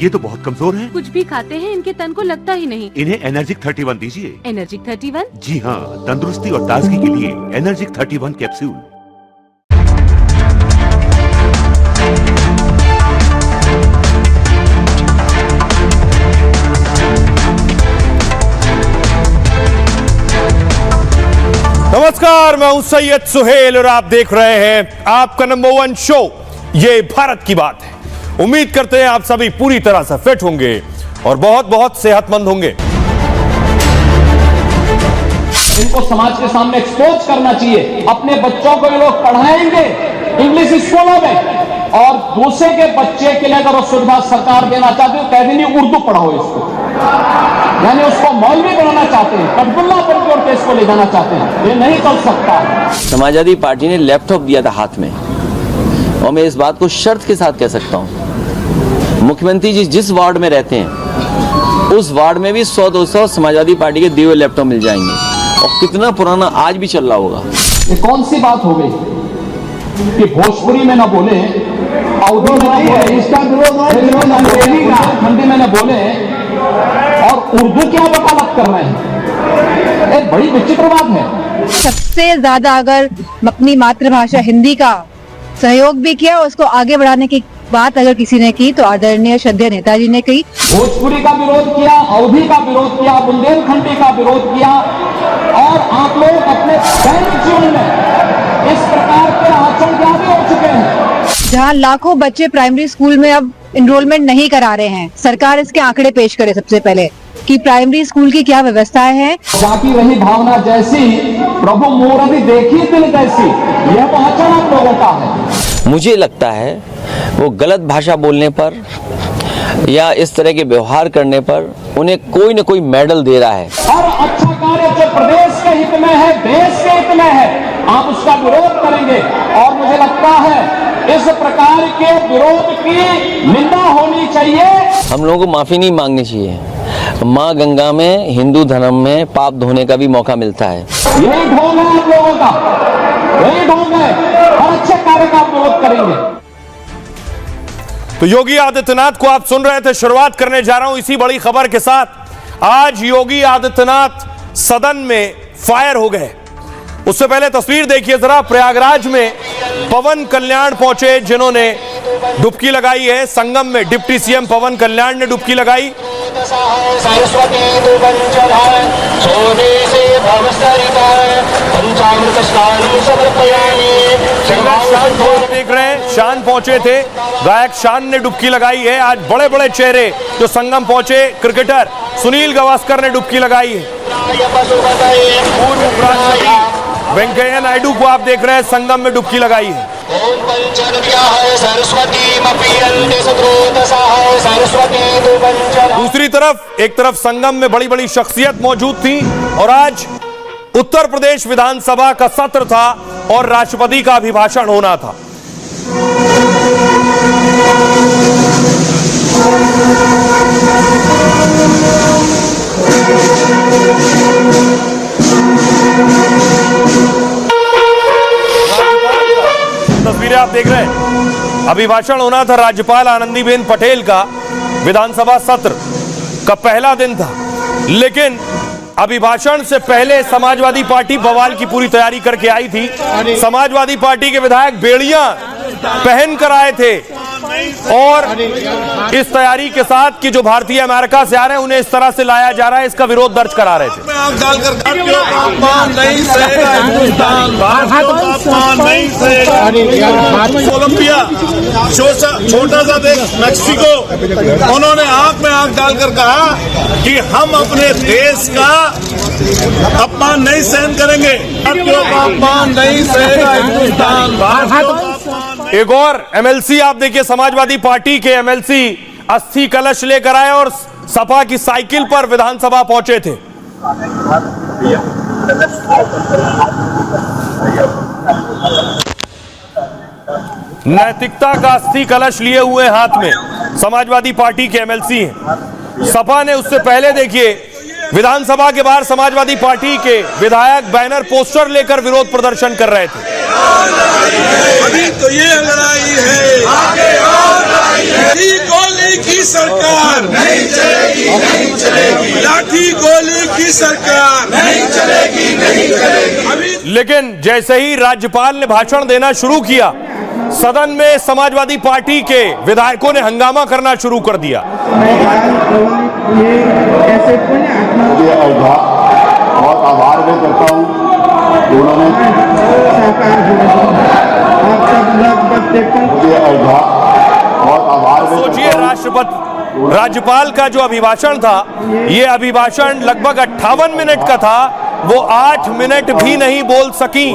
ये तो बहुत कमजोर हैं। कुछ भी खाते हैं इनके तन को लगता ही नहीं। इन्हें एनर्जिक 31 दीजिए। एनर्जिक 31? जी हाँ, तंदुरुस्ती और ताजगी के लिए एनर्जिक 31 कैप्सूल। नमस्कार, मैं हूं सैयद सुहेल और आप देख रहे हैं आपका नंबर 1 शो ये भारत की बात है। उम्मीद करते हैं आप सभी पूरी तरह से फिट होंगे और बहुत बहुत सेहतमंद होंगे। इनको समाज के सामने एक्सपोज करना चाहिए। अपने बच्चों को ये लोग पढ़ाएंगे इंग्लिश स्कूलों में और दूसरे के बच्चे के लिए अगर वो सुविधा सरकार देना चाहती है तो कह देनी उर्दू पढ़ाओ इसको, यानी उसको मौलवी बनाना चाहते हैं, कटबुल्ला पर जोड़ के इसको ले जाना चाहते हैं। ये नहीं चल सकता। समाजवादी पार्टी ने लैपटॉप दिया था हाथ में और मैं इस बात को शर्त के साथ कह सकता हूं, मुख्यमंत्री जी जिस वार्ड में रहते हैं उस वार्ड में भी 100-200 समाजवादी पार्टी के दिए हुए लैपटॉप मिल जाएंगे और कितना पुराना आज भी चल रहा होगा। ये कौन सी बात हो गई कि भोजपुरी में ना बोले, अवधी में ना बोले, इसका हिंदी में ना बोले और उर्दू क्या वकालत कर रहे हैं। एक बड़ी विचित्र बात है। सबसे ज्यादा अगर अपनी मातृभाषा हिंदी का सहयोग भी किया, उसको आगे बढ़ाने की बात अगर किसी ने की तो आदरणीय श्रद्धेय नेताजी ने की। भोजपुरी का विरोध किया, अवधी का विरोध किया, बुंदेलखंडी का विरोध किया और आप लोग अपने दैनिक जीवन में इस प्रकार के आचरण के आगे हो चुके हैं। जहां लाखों बच्चे प्राइमरी स्कूल में अब इनरोलमेंट नहीं करा रहे हैं, सरकार इसके आंकड़े पेश करे सबसे पहले कि प्राइमरी स्कूल की क्या व्यवस्थाएं हैं। जाती रही भावना जैसी प्रभु मूर्ति देखी दिल जैसी, यह तो आचरण आप लोगों का है। मुझे लगता है वो गलत भाषा बोलने पर या इस तरह के व्यवहार करने पर उन्हें कोई न कोई मेडल दे रहा है। और अच्छा कार्य जो प्रदेश के हित में है, देश के हित में है, आप उसका विरोध करेंगे और मुझे लगता है इस प्रकार के विरोध की निंदा होनी चाहिए। हम लोगों को माफी नहीं मांगनी चाहिए। माँ गंगा में हिंदू धर्म में पाप धोने का भी मौका मिलता है। यही ढोंग है आप लोगों का, यही ढोंग है। हर अच्छे कार्य का विरोध करेंगे। तो योगी आदित्यनाथ को आप सुन रहे थे। शुरुआत करने जा रहा हूं इसी बड़ी खबर के साथ। आज योगी आदित्यनाथ सदन में फायर हो गए। उससे पहले तस्वीर देखिए जरा। प्रयागराज में पवन कल्याण पहुंचे जिन्होंने डुबकी लगाई है संगम में। डिप्टी सीएम पवन कल्याण ने डुबकी लगाई। देख रहे हैं शान पहुंचे थे, गायक शान ने डुबकी लगाई है। आज बड़े बड़े चेहरे जो संगम पहुंचे, क्रिकेटर सुनील गावस्कर ने डुबकी लगाई है। पूर्व उपराष्ट्रपति वेंकैया नायडू को आप देख रहे हैं संगम में डुबकी लगाई है। दूसरी तरफ एक तरफ संगम में बड़ी बड़ी शख्सियत मौजूद थी और आज उत्तर प्रदेश विधानसभा का सत्र था और राष्ट्रपति का अभिभाषण होना था। तस्वीरें आप देख रहे हैं। अभिभाषण होना था राज्यपाल आनंदीबेन पटेल का। विधानसभा सत्र का पहला दिन था, लेकिन अभिभाषण से पहले समाजवादी पार्टी बवाल की पूरी तैयारी करके आई थी। समाजवादी पार्टी के विधायक बेड़ियां पहन कर आए थे और इस तैयारी के साथ कि जो भारतीय अमेरिका से आ रहे हैं उन्हें इस तरह से लाया जा रहा है, इसका विरोध दर्ज करा रहे थे। कोलंबिया छोटा सा देश मैक्सिको, उन्होंने आंख में आंख डालकर कहा कि हम अपने देश का अपमान नहीं सहन करेंगे, अपमान नहीं सहेगा हिंदुस्तान। एक और एमएलसी आप देखिए, समाजवादी पार्टी के एमएलसी अस्थि कलश लेकर आए और सपा की साइकिल पर विधानसभा पहुंचे थे। नैतिकता का अस्थि कलश लिए हुए हाथ में समाजवादी पार्टी के एमएलसी हैं। सपा ने उससे पहले देखिए विधानसभा के बाहर समाजवादी पार्टी के विधायक बैनर पोस्टर लेकर विरोध प्रदर्शन कर रहे थे। अभी तो ये लड़ाई है, लाठी गोली की सरकार नहीं चलेगी, नहीं चलेगी। लाठी गोली की सरकार नहीं चलेगी, नहीं चलेगी। लेकिन जैसे ही राज्यपाल ने भाषण देना शुरू किया, सदन में समाजवादी पार्टी के विधायकों ने हंगामा करना शुरू कर दिया। बहुत आभार व्यक्त करता हूँ उन्होंने बहुत आभार। सोचिए, राज्यपाल का जो अभिभाषण था, ये अभिभाषण लगभग 58 मिनट का था, वो 8 मिनट भी नहीं बोल सकी।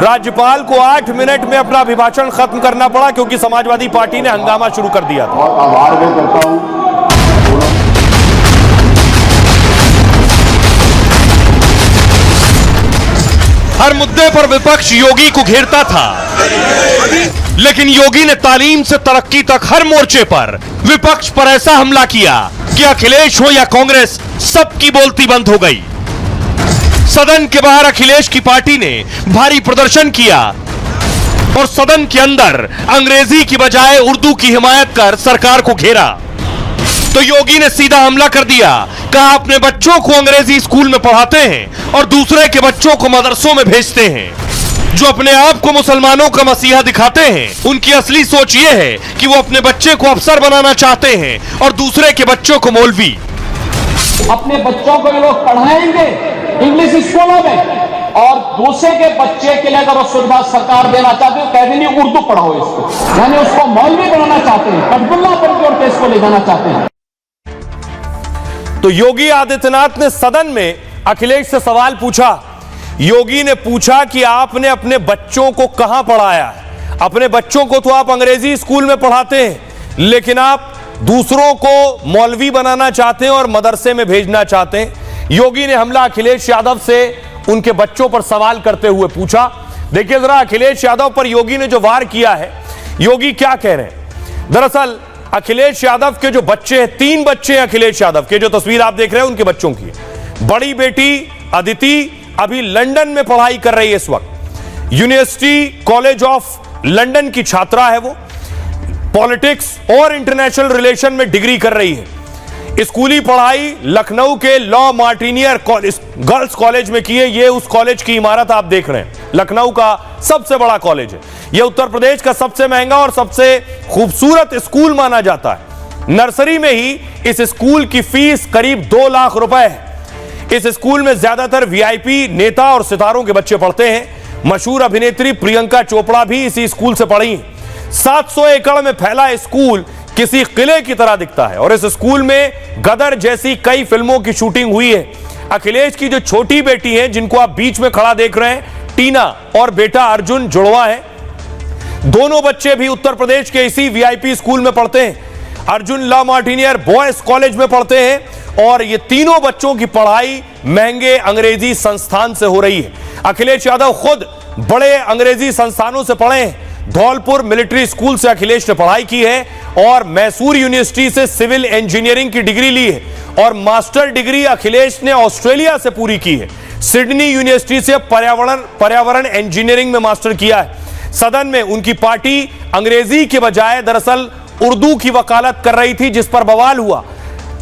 राज्यपाल को 8 मिनट में अपना अभिभाषण खत्म करना पड़ा क्योंकि समाजवादी पार्टी ने हंगामा शुरू कर दिया था। बहुत आभार व्यक्त करता हूँ। हर मुद्दे पर विपक्ष योगी को घेरता था, लेकिन योगी ने तालीम से तरक्की तक हर मोर्चे पर विपक्ष पर ऐसा हमला किया कि अखिलेश हो या कांग्रेस, सबकी बोलती बंद हो गई। सदन के बाहर अखिलेश की पार्टी ने भारी प्रदर्शन किया और सदन के अंदर अंग्रेजी की बजाय उर्दू की हिमायत कर सरकार को घेरा। तो योगी ने सीधा हमला कर दिया, कहा अपने बच्चों को अंग्रेजी स्कूल में पढ़ाते हैं और दूसरे के बच्चों को मदरसों में भेजते हैं। जो अपने आप को मुसलमानों का मसीहा दिखाते हैं, उनकी असली सोच यह है कि वो अपने बच्चे को अफसर बनाना चाहते हैं और दूसरे के बच्चों को मौलवी। अपने बच्चों को ये लोग पढ़ाएंगे इंग्लिश स्कूलों में और दूसरे के बच्चे के लिए अगर वो सुविधा सरकार देना चाहते हो, कह देंगे उर्दू पढ़ाओ इसको, यानी उसको मौलवी बनाना चाहते हैं, कटबुल्ला पर जोड़ के इसको ले जाना चाहते हैं। तो योगी आदित्यनाथ ने सदन में अखिलेश से सवाल पूछा। योगी ने पूछा कि आपने अपने बच्चों को कहां पढ़ाया है? अपने बच्चों को तो आप अंग्रेजी स्कूल में पढ़ाते हैं, लेकिन आप दूसरों को मौलवी बनाना चाहते हैं और मदरसे में भेजना चाहते हैं। योगी ने हमला अखिलेश यादव से उनके बच्चों पर सवाल करते हुए पूछा। देखिए जरा अखिलेश यादव पर योगी ने जो वार किया है, योगी क्या कह रहे हैं। दरअसल अखिलेश यादव के जो बच्चे हैं, 3 बच्चे हैं अखिलेश यादव के, जो तस्वीर आप देख रहे हैं उनके बच्चों की। बड़ी बेटी अदिति अभी लंदन में पढ़ाई कर रही है इस वक्त, यूनिवर्सिटी कॉलेज ऑफ लंदन की छात्रा है वो, पॉलिटिक्स और इंटरनेशनल रिलेशन में डिग्री कर रही है। स्कूली पढ़ाई लखनऊ के लॉ मार्टिनियर गर्ल्स कॉलेज में की है। ये उस कॉलेज की इमारत आप देख रहे हैं, लखनऊ का सबसे बड़ा कॉलेज है। यह उत्तर प्रदेश का सबसे महंगा और सबसे खूबसूरत स्कूल माना जाता है। नर्सरी में ही इस स्कूल की फीस करीब 2 लाख रुपए है। इस स्कूल में ज्यादातर वीआईपी नेता और सितारों के बच्चे पढ़ते हैं। मशहूर अभिनेत्री प्रियंका चोपड़ा भी इसी स्कूल से पढ़ी है। 700 एकड़ में फैला स्कूल किसी किले की तरह दिखता है और इस स्कूल में गदर जैसी कई फिल्मों की शूटिंग हुई है। अखिलेश की जो छोटी बेटी है, जिनको आप बीच में खड़ा देख रहे हैं, टीना, और बेटा अर्जुन जुड़वा है। दोनों बच्चे भी उत्तर प्रदेश के इसी वीआईपी स्कूल में पढ़ते हैं। Arjun law Martiniere boys college में पढ़ते हैं और ये तीनों बच्चों की पढ़ाई महंगे अंग्रेजी संस्थान से हो रही है। अखिलेश यादव खुद बड़े अंग्रेजी संस्थानों से पढ़े हैं। धौलपुर मिलिट्री स्कूल से अखिलेश ने पढ़ाई की है और मैसूर यूनिवर्सिटी से सिविल इंजीनियरिंग की डिग्री ली है और मास्टर डिग्री अखिलेश ने ऑस्ट्रेलिया से पूरी की है। सिडनी यूनिवर्सिटी से पर्यावरण इंजीनियरिंग में मास्टर किया है। सदन में उनकी पार्टी अंग्रेजी के बजाय दरअसल उर्दू की वकालत कर रही थी, जिस पर बवाल हुआ।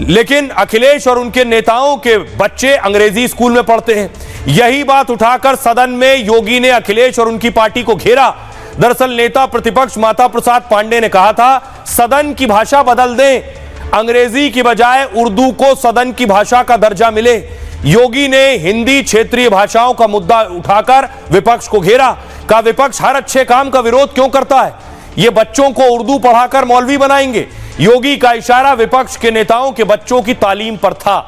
लेकिन अखिलेश और उनके नेताओं के बच्चे अंग्रेजी स्कूल में पढ़ते हैं। यही बात उठाकर सदन में योगी ने अखिलेश और उनकी पार्टी को घेरा। दरअसल नेता प्रतिपक्ष माता प्रसाद पांडे ने कहा था, सदन की भाषा बदल दें, अंग्रेजी की बजाय उर्दू को सदन की भाषा का दर्जा मिले। योगी ने हिंदी क्षेत्रीय भाषाओं का मुद्दा उठाकर विपक्ष को घेरा। कहा विपक्ष हर अच्छे काम का विरोध क्यों करता है, ये बच्चों को उर्दू पढ़ाकर मौलवी बनाएंगे। योगी का इशारा विपक्ष के नेताओं के बच्चों की तालीम पर था।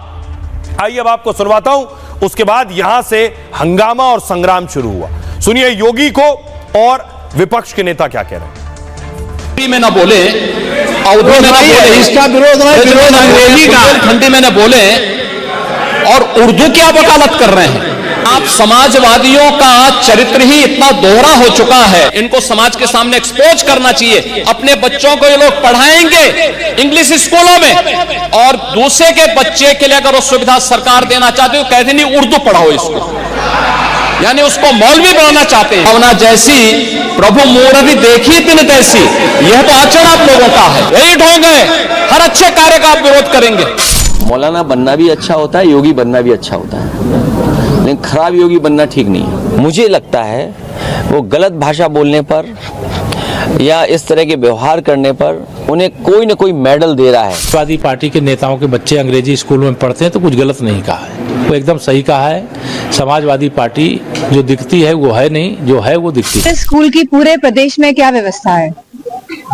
आइए अब आपको सुनवाता हूं, उसके बाद यहां से हंगामा और संग्राम शुरू हुआ। सुनिए योगी को और विपक्ष के नेता क्या कह रहे हैं। में न बोले, अवधि में न बोले, इसका विरोध अंग्रेजी का ठंडी में न बोले और उर्दू क्या वकालत कर रहे हैं। आप समाजवादियों का चरित्र ही इतना दोहरा हो चुका है, इनको समाज के सामने एक्सपोज करना चाहिए। अपने बच्चों को ये लोग पढ़ाएंगे इंग्लिश स्कूलों में, और दूसरे के बच्चे के लिए अगर वो सुविधा सरकार देना चाहते हो, कहते नहीं उर्दू पढ़ाओ इसको, यानी उसको मौलवी बनाना चाहते हैं। भावना जैसी प्रभु मूर्ति देखी तिन तैसी, यह तो आचरण आप लोगों का है, यही ढोंग है। हर अच्छे कार्य का आप विरोध करेंगे। मौलाना बनना भी अच्छा होता है, योगी बनना भी अच्छा होता है, लेकिन खराब योगी बनना ठीक नहीं है। मुझे लगता है वो गलत भाषा बोलने पर या इस तरह के व्यवहार करने पर उन्हें कोई न कोई मेडल दे रहा है। समाजवादी पार्टी के नेताओं के बच्चे अंग्रेजी स्कूल में पढ़ते हैं तो कुछ गलत नहीं कहा है, वो एकदम सही कहा है। समाजवादी पार्टी जो दिखती है वो है नहीं, जो है वो दिखती है। स्कूल की पूरे प्रदेश में क्या व्यवस्था है,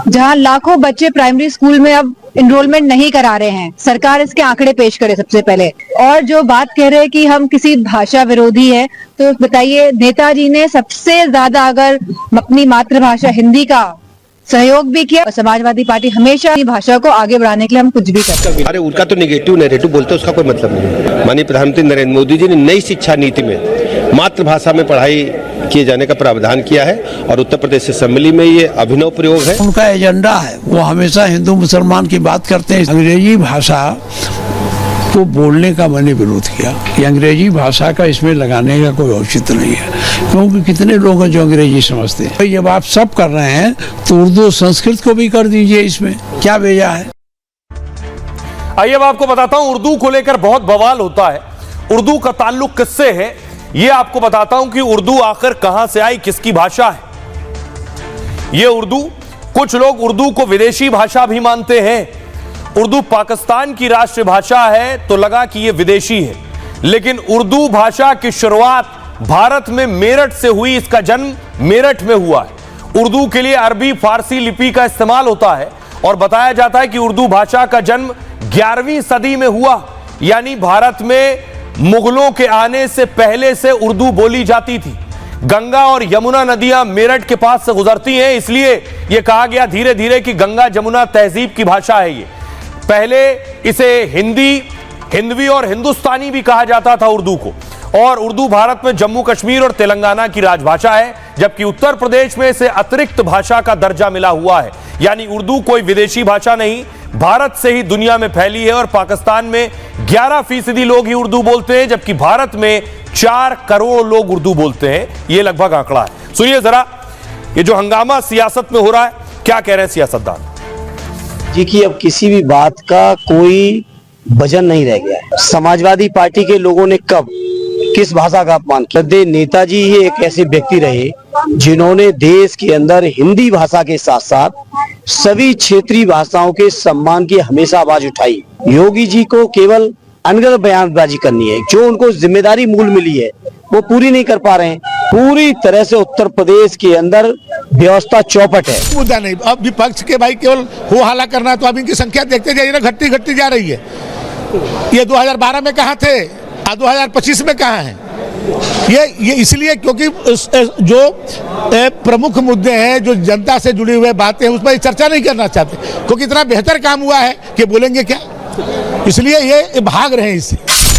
जहां लाखों बच्चे प्राइमरी स्कूल में अब इनरोलमेंट नहीं करा रहे हैं? सरकार इसके आंकड़े पेश करे सबसे पहले। और जो बात कह रहे हैं कि हम किसी भाषा विरोधी है, तो बताइए नेताजी ने सबसे ज्यादा अगर अपनी मातृभाषा हिंदी का सहयोग भी किया, और समाजवादी पार्टी हमेशा भाषा को आगे बढ़ाने के लिए हम कुछ भी करते हैं। अरे उनका तो निगेटिव नैरेटिव बोलते उसका कोई मतलब नहीं। माननीय प्रधानमंत्री नरेंद्र मोदी जी ने नई शिक्षा नीति में मातृभाषा में पढ़ाई किए जाने का प्रावधान किया है, और उत्तर प्रदेश असेंबली में ये अभिनव प्रयोग है। उनका एजेंडा है, वो हमेशा हिंदू मुसलमान की बात करते हैं। अंग्रेजी भाषा को बोलने का मैंने विरोध किया कि अंग्रेजी भाषा का इसमें लगाने का कोई औचित्य नहीं है, क्योंकि कितने लोग हैं जो अंग्रेजी समझते हैं। जब आप सब कर रहे हैं तो उर्दू संस्कृत को भी कर दीजिए, इसमें क्या बेजा है। आइए अब आपको बताता हूं, उर्दू को लेकर बहुत बवाल होता है। उर्दू का ताल्लुक किससे है ये आपको बताता हूं कि उर्दू आखिर कहां से आई, किसकी भाषा है ये उर्दू। कुछ लोग उर्दू को विदेशी भाषा भी मानते हैं। उर्दू पाकिस्तान की राष्ट्रभाषा है तो लगा कि ये विदेशी है, लेकिन उर्दू भाषा की शुरुआत भारत में मेरठ से हुई। इसका जन्म मेरठ में हुआ है। उर्दू के लिए अरबी फारसी लिपि का इस्तेमाल होता है, और बताया जाता है कि उर्दू भाषा का जन्म 11वीं सदी में हुआ, यानी भारत में मुगलों के आने से पहले से उर्दू बोली जाती थी। गंगा और यमुना नदियां मेरठ के पास से गुजरती हैं, इसलिए यह कहा गया धीरे धीरे कि गंगा जमुना तहजीब की भाषा है ये। पहले इसे हिंदी, हिंदवी और हिंदुस्तानी भी कहा जाता था उर्दू को। और उर्दू भारत में जम्मू कश्मीर और तेलंगाना की राजभाषा है, जबकि उत्तर प्रदेश में इसे अतिरिक्त भाषा का दर्जा मिला हुआ है। यानी उर्दू कोई विदेशी भाषा नहीं, भारत से ही दुनिया में फैली है। और पाकिस्तान में 11% लोग ही उर्दू बोलते हैं, जबकि भारत में 4 करोड़ लोग उर्दू बोलते हैं। यह लगभग आंकड़ा है। सुनिए जरा ये जो हंगामा सियासत में हो रहा है, क्या कह रहे हैं सियासतदान जी कि अब किसी भी बात का कोई वजन नहीं रह गया है। समाजवादी पार्टी के लोगों ने कब किस भाषा का अपमान किया? नेताजी ही एक ऐसे व्यक्ति रहे जिन्होंने देश के अंदर हिंदी भाषा के साथ साथ सभी क्षेत्रीय भाषाओं के सम्मान की हमेशा आवाज उठाई। योगी जी को केवल अनगढ़ बयानबाजी करनी है, जो उनको जिम्मेदारी मूल मिली है वो पूरी नहीं कर पा रहे हैं। पूरी तरह से उत्तर प्रदेश के अंदर व्यवस्था चौपट है। मुद्दा नहीं, अब विपक्ष के भाई केवल हो हल्ला करना है, तो अब इनकी संख्या देखते जाइए ना, घटती जा रही है। ये 2012 में कहाँ थे, 2025 में कहाँ हैं? ये इसलिए क्योंकि जो प्रमुख मुद्दे हैं, जो जनता से जुड़े हुए बातें हैं, उस पर चर्चा नहीं करना चाहते, क्योंकि इतना बेहतर काम हुआ है कि बोलेंगे क्या, इसलिए ये भाग रहे हैं इससे।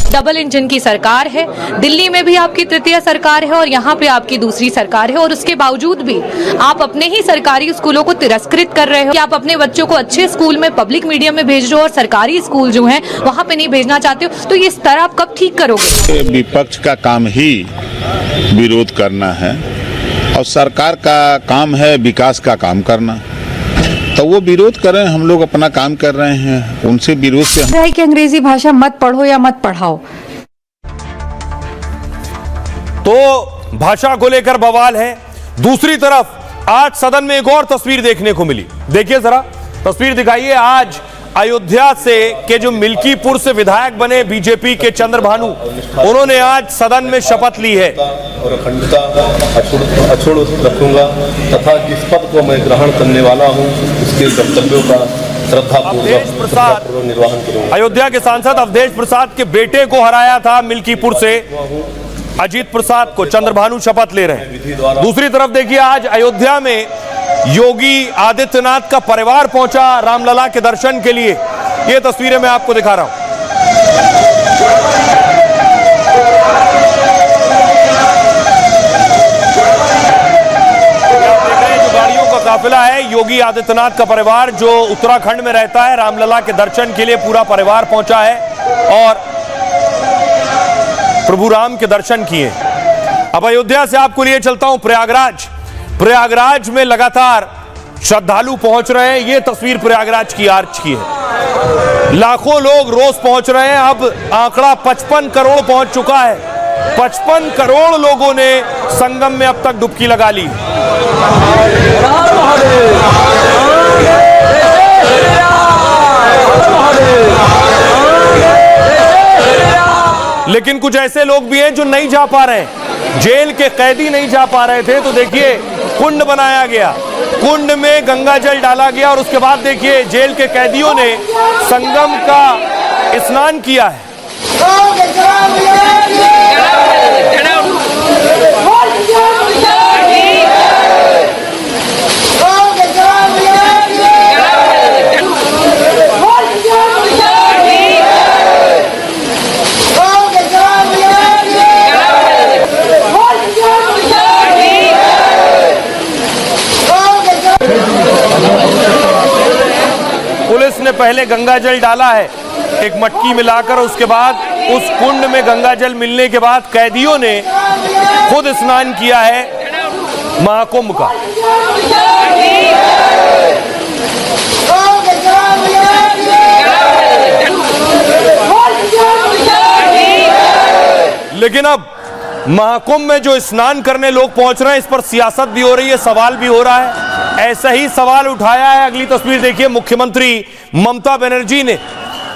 डबल इंजन की सरकार है, दिल्ली में भी आपकी तृतीय सरकार है और यहाँ पे आपकी दूसरी सरकार है, और उसके बावजूद भी आप अपने ही सरकारी स्कूलों को तिरस्कृत कर रहे हो कि आप अपने बच्चों को अच्छे स्कूल में पब्लिक मीडियम में भेज रहे हो और सरकारी स्कूल जो हैं वहाँ पे नहीं भेजना चाहते हो। तो ये स्तर आप कब ठीक करोगे? विपक्ष का काम ही विरोध करना है, और सरकार का काम है विकास का काम करना। तो वो विरोध कर रहे हैं, हम लोग अपना काम कर रहे हैं, उनसे विरोध से है कि अंग्रेजी भाषा मत पढ़ो या मत पढ़ाओ। तो भाषा को लेकर बवाल है। दूसरी तरफ आज सदन में एक और तस्वीर देखने को मिली। देखिए जरा तस्वीर दिखाइए। आज अयोध्या से के जो मिल्कीपुर से विधायक बने बीजेपी के चंद्रभानु, उन्होंने आज सदन में शपथ ली है। और अखंडता अक्षुण्ण रखूंगा तथा जिस पद को मैं ग्रहण करने वाला हूं उसके कर्तव्यों का श्रद्धापूर्वक निर्वहन करूंगा। अयोध्या के सांसद अवधेश प्रसाद के बेटे को हराया था मिल्कीपुर से अजीत प्रसाद को, चंद्रभानु शपथ ले रहे हैं। दूसरी तरफ देखिए आज अयोध्या में योगी आदित्यनाथ का परिवार पहुंचा रामलला के दर्शन के लिए। ये तस्वीरें मैं आपको दिखा रहा हूं। काफिला है। योगी आदित्यनाथ का परिवार जो उत्तराखंड में रहता है, रामलला के दर्शन के लिए पूरा परिवार पहुंचा है और प्रभु राम के दर्शन किए। अब अयोध्या से आपको लिए चलता हूं प्रयागराज। प्रयागराज में लगातार श्रद्धालु पहुंच रहे हैं। यह तस्वीर प्रयागराज की आर्च की है। लाखों लोग रोज पहुंच रहे हैं। अब आंकड़ा 55 करोड़ पहुंच चुका है। 55 करोड़ लोगों ने संगम में अब तक डुबकी लगा ली। लेकिन कुछ ऐसे लोग भी हैं जो नहीं जा पा रहे हैं। जेल के कैदी नहीं जा पा रहे थे, तो देखिए कुंड बनाया गया, कुंड में गंगा जल डाला गया और उसके बाद देखिए जेल के कैदियों ने संगम का स्नान किया है। पुलिस ने पहले गंगा जल डाला है एक मटकी मिलाकर, उसके बाद उस कुंड में गंगा जल मिलने के बाद कैदियों ने खुद स्नान किया है महाकुंभ का। लेकिन अब महाकुंभ में जो स्नान करने लोग पहुंच रहे हैं, इस पर सियासत भी हो रही है, सवाल भी हो रहा है। ऐसा ही सवाल उठाया है। अगली तस्वीर देखिए, मुख्यमंत्री ममता बनर्जी ने,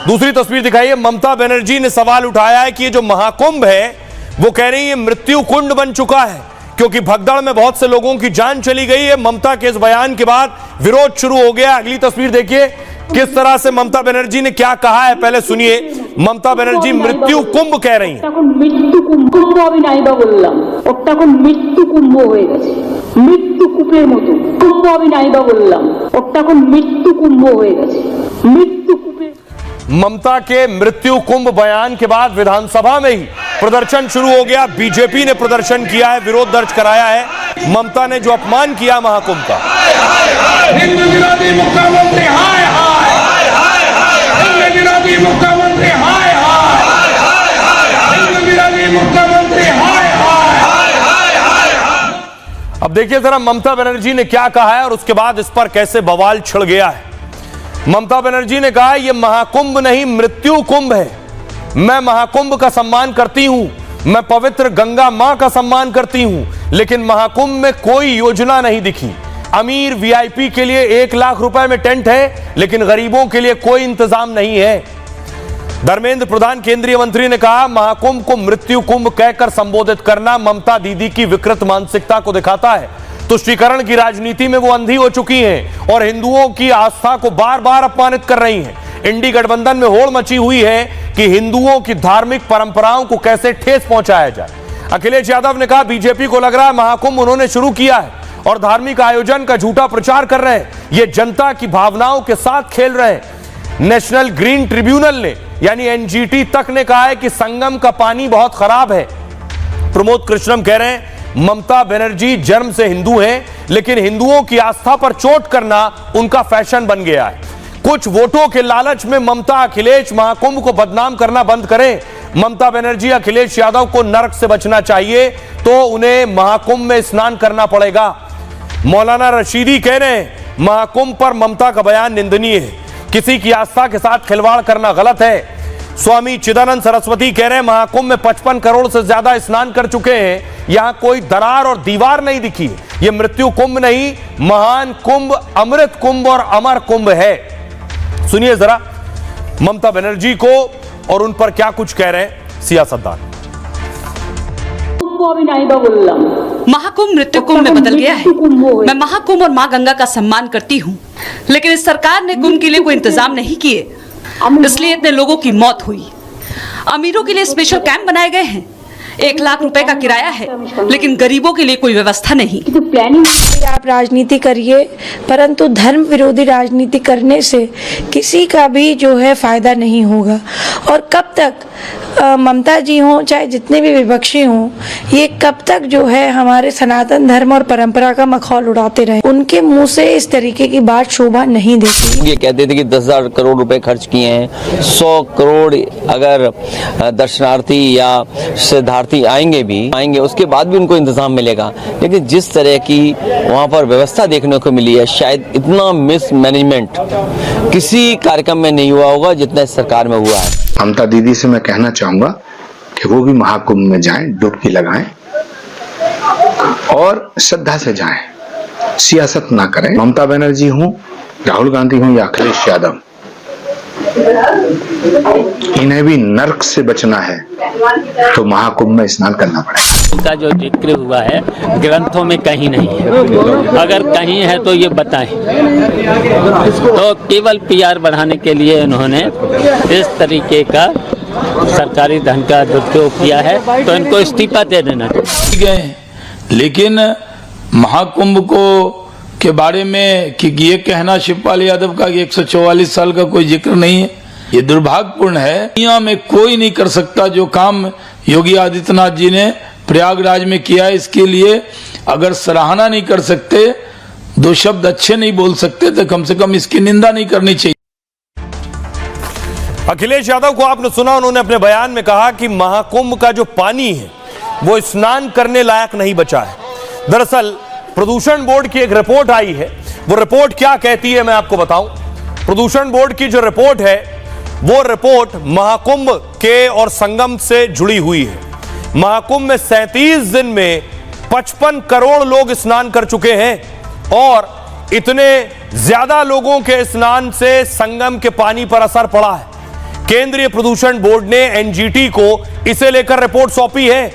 दूसरी तस्वीर दिखाइए, ममता बनर्जी ने सवाल उठाया है कि ये जो महाकुंभ है वो कह रही है मृत्यु कुंड बन चुका है, क्योंकि भगदड़ में बहुत से लोगों की जान चली गई है। ममता के इस बयान के बाद विरोध शुरू हो गया। अगली तस्वीर देखिए किस तरह से ममता बनर्जी ने क्या कहा है, पहले सुनिए। ममता बनर्जी मृत्यु कुंभ कह रही हैं। मृत्यु कुंभ আমি নাইবা বললাম, ওটা কোন মৃত্যু কুম্ভ হয়ে গেছে, মৃত্যু কূপের মতো। কুম্ভ আমি নাইবা বললাম, ওটা কোন মৃত্যু কুম্ভ হয়ে গেছে, মৃত্যু কূপের। ममता के मृत्यु कुंभ बयान के बाद विधानसभा में ही प्रदर्शन शुरू हो गया। बीजेपी ने प्रदर्शन किया है, विरोध दर्ज कराया है ममता ने जो अपमान किया महाकुंभ का। हिंदू विरोधी मुख्यमंत्री हाय हाय, हिंदू विरोधी मुख्यमंत्री हाय हाय, हिंदू विरोधी मुख्यमंत्री हाय हाय। अब देखिए जरा ममता बनर्जी ने क्या कहा है और उसके बाद इस पर कैसे बवाल छिड़ गया है। ममता बनर्जी ने कहा यह महाकुंभ नहीं मृत्यु कुंभ है। मैं महाकुंभ का सम्मान करती हूं, मैं पवित्र गंगा मां का सम्मान करती हूं, लेकिन महाकुंभ में कोई योजना नहीं दिखी। अमीर वीआईपी के लिए 1 लाख रुपए में टेंट है, लेकिन गरीबों के लिए कोई इंतजाम नहीं है। धर्मेंद्र प्रधान केंद्रीय मंत्री ने कहा महाकुंभ को मृत्यु कुंभ कहकर संबोधित करना ममता दीदी की विकृत मानसिकता को दिखाता है। तुष्टीकरण की राजनीति में वो अंधी हो चुकी हैं और हिंदुओं की आस्था को बार बार अपमानित कर रही हैं। इंडी गठबंधन में होड़ मची हुई है कि हिंदुओं की धार्मिक परंपराओं को कैसे ठेस पहुंचाया जाए। अखिलेश यादव ने कहा बीजेपी को लग रहा है महाकुंभ उन्होंने शुरू किया है और धार्मिक आयोजन का झूठा प्रचार कर रहे हैं, ये जनता की भावनाओं के साथ खेल रहे हैं। नेशनल ग्रीन ट्रिब्यूनल ने यानी एनजीटी तक ने कहा है कि संगम का पानी बहुत खराब है। प्रमोद कृष्णम कह रहे हैं ममता बनर्जी जन्म से हिंदू हैं, लेकिन हिंदुओं की आस्था पर चोट करना उनका फैशन बन गया है। कुछ वोटों के लालच में ममता अखिलेश महाकुंभ को बदनाम करना बंद करें। ममता बनर्जी अखिलेश यादव को नरक से बचना चाहिए तो उन्हें महाकुंभ में स्नान करना पड़ेगा। मौलाना रशीदी कह रहे हैं महाकुंभ पर ममता का बयान निंदनीय है, किसी की आस्था के साथ खिलवाड़ करना गलत है। स्वामी चिदानंद सरस्वती कह रहे हैं महाकुंभ में 55 करोड़ से ज्यादा स्नान कर चुके हैं, यहां कोई दरार और दीवार नहीं दिखी। यह मृत्यु कुंभ नहीं, महान कुंभ, अमृत कुंभ और अमर कुंभ है। सुनिए जरा ममता बनर्जी को और उन पर क्या कुछ कह रहे हैं सियासतदान। महाकुंभ मृत्यु कुंभ में बदल गया है। मैं महाकुंभ और मां गंगा का सम्मान करती हूं, लेकिन इस सरकार ने कुंभ के लिए कोई इंतजाम नहीं किए, इसलिए इतने लोगों की मौत हुई। अमीरों के लिए स्पेशल कैंप बनाए गए हैं, 1 लाख रुपए का किराया है, लेकिन गरीबों के लिए कोई व्यवस्था नहीं। आप राजनीति करिए, परंतु धर्म विरोधी राजनीति करने से किसी का भी जो है फायदा नहीं होगा। और कब तक ममता जी हों चाहे जितने भी विपक्षी हों, ये कब तक जो है हमारे सनातन धर्म और परंपरा का मखौल उड़ाते रहे। उनके मुंह से इस तरीके की बात शोभा नहीं देती। ये कहते थे कि 10,000 करोड़ रुपए खर्च किए हैं, 100 करोड़ अगर दर्शनार्थी या सिद्धार्थी आएंगे उसके बाद भी उनको इंतजाम मिलेगा। लेकिन जिस तरह की वहाँ पर व्यवस्था देखने को मिली है, शायद इतना मिसमैनेजमेंट किसी कार्यक्रम में नहीं हुआ होगा जितना इस सरकार में हुआ है। ममता दीदी से मैं कहना चाहूंगा कि वो भी महाकुंभ में जाएं, डुबकी लगाएं और श्रद्धा से जाएं, सियासत ना करें। ममता बनर्जी हो, राहुल गांधी हो या अखिलेश यादव, इन्हें भी नर्क से बचना है तो महाकुंभ में स्नान करना पड़ेगा। का जो जिक्र हुआ है ग्रंथों में कहीं नहीं है, अगर कहीं है तो ये बताएं। तो केवल पीआर बढ़ाने के लिए इन्होंने इस तरीके का सरकारी धन का दुरुपयोग किया है, तो इनको इस्तीफा दे देना चाहिए। लेकिन महाकुंभ को के बारे में कि ये कहना शिवपाल यादव का 144 साल का कोई जिक्र नहीं है, ये दुर्भाग्यपूर्ण है। दुनिया में कोई नहीं कर सकता जो काम योगी आदित्यनाथ जी ने प्रयागराज में किया है। इसके लिए अगर सराहना नहीं कर सकते, 2 शब्द अच्छे नहीं बोल सकते, तो कम से कम इसकी निंदा नहीं करनी चाहिए। अखिलेश यादव को आपने सुना, उन्होंने अपने बयान में कहा कि महाकुंभ का जो पानी है वो स्नान करने लायक नहीं बचा है। दरअसल प्रदूषण बोर्ड की एक रिपोर्ट आई है, वो रिपोर्ट क्या कहती है मैं आपको बताऊं। प्रदूषण बोर्ड की जो रिपोर्ट है वो रिपोर्ट महाकुंभ के और संगम से जुड़ी हुई है। महाकुंभ में 37 दिन में 55 करोड़ लोग स्नान कर चुके हैं और इतने ज्यादा लोगों के स्नान से संगम के पानी पर असर पड़ा है। केंद्रीय प्रदूषण बोर्ड ने एनजीटी को इसे लेकर रिपोर्ट सौंपी है।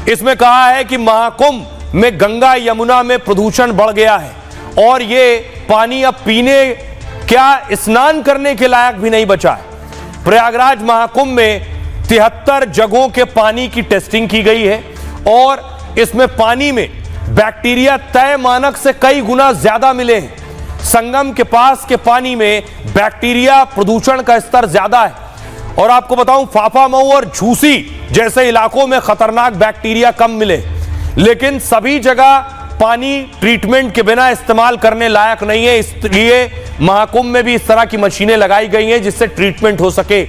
इसमें कहा है कि महाकुंभ में गंगा यमुना में प्रदूषण बढ़ गया है और ये पानी अब पीने क्या स्नान करने के लायक भी नहीं बचा है। प्रयागराज महाकुंभ में 73 जगहों के पानी की टेस्टिंग की गई है और इसमें पानी में बैक्टीरिया तय मानक से कई गुना ज्यादा मिले हैं। संगम के पास के पानी में बैक्टीरिया प्रदूषण का स्तर ज्यादा है और आपको बताऊं फाफामऊ और झूसी जैसे इलाकों में खतरनाक बैक्टीरिया कम मिले, लेकिन सभी जगह पानी ट्रीटमेंट के बिना इस्तेमाल करने लायक नहीं है। इसलिए महाकुंभ में भी इस तरह की मशीनें लगाई गई हैं जिससे ट्रीटमेंट हो सके।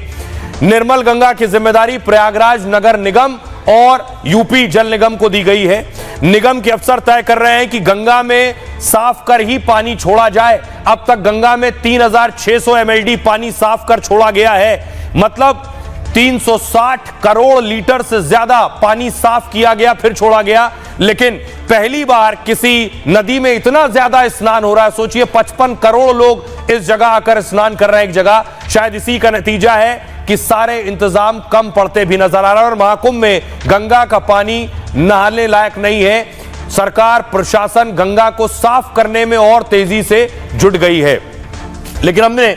निर्मल गंगा की जिम्मेदारी प्रयागराज नगर निगम और यूपी जल निगम को दी गई है। निगम के अफसर तय कर रहे हैं कि गंगा में साफ कर ही पानी छोड़ा जाए। अब तक गंगा में 3600 MLD पानी साफ कर छोड़ा गया है, मतलब 360 करोड़ लीटर से ज्यादा पानी साफ किया गया फिर छोड़ा गया। लेकिन पहली बार किसी नदी में इतना ज्यादा स्नान हो रहा है। सोचिए 55 करोड़ लोग इस जगह आकर स्नान कर रहे हैं एक जगह। शायद इसी का नतीजा है कि सारे इंतजाम कम पड़ते भी नजर आ रहा है और महाकुंभ में गंगा का पानी नहाने लायक नहीं है। सरकार प्रशासन गंगा को साफ करने में और तेजी से जुट गई है। लेकिन हमने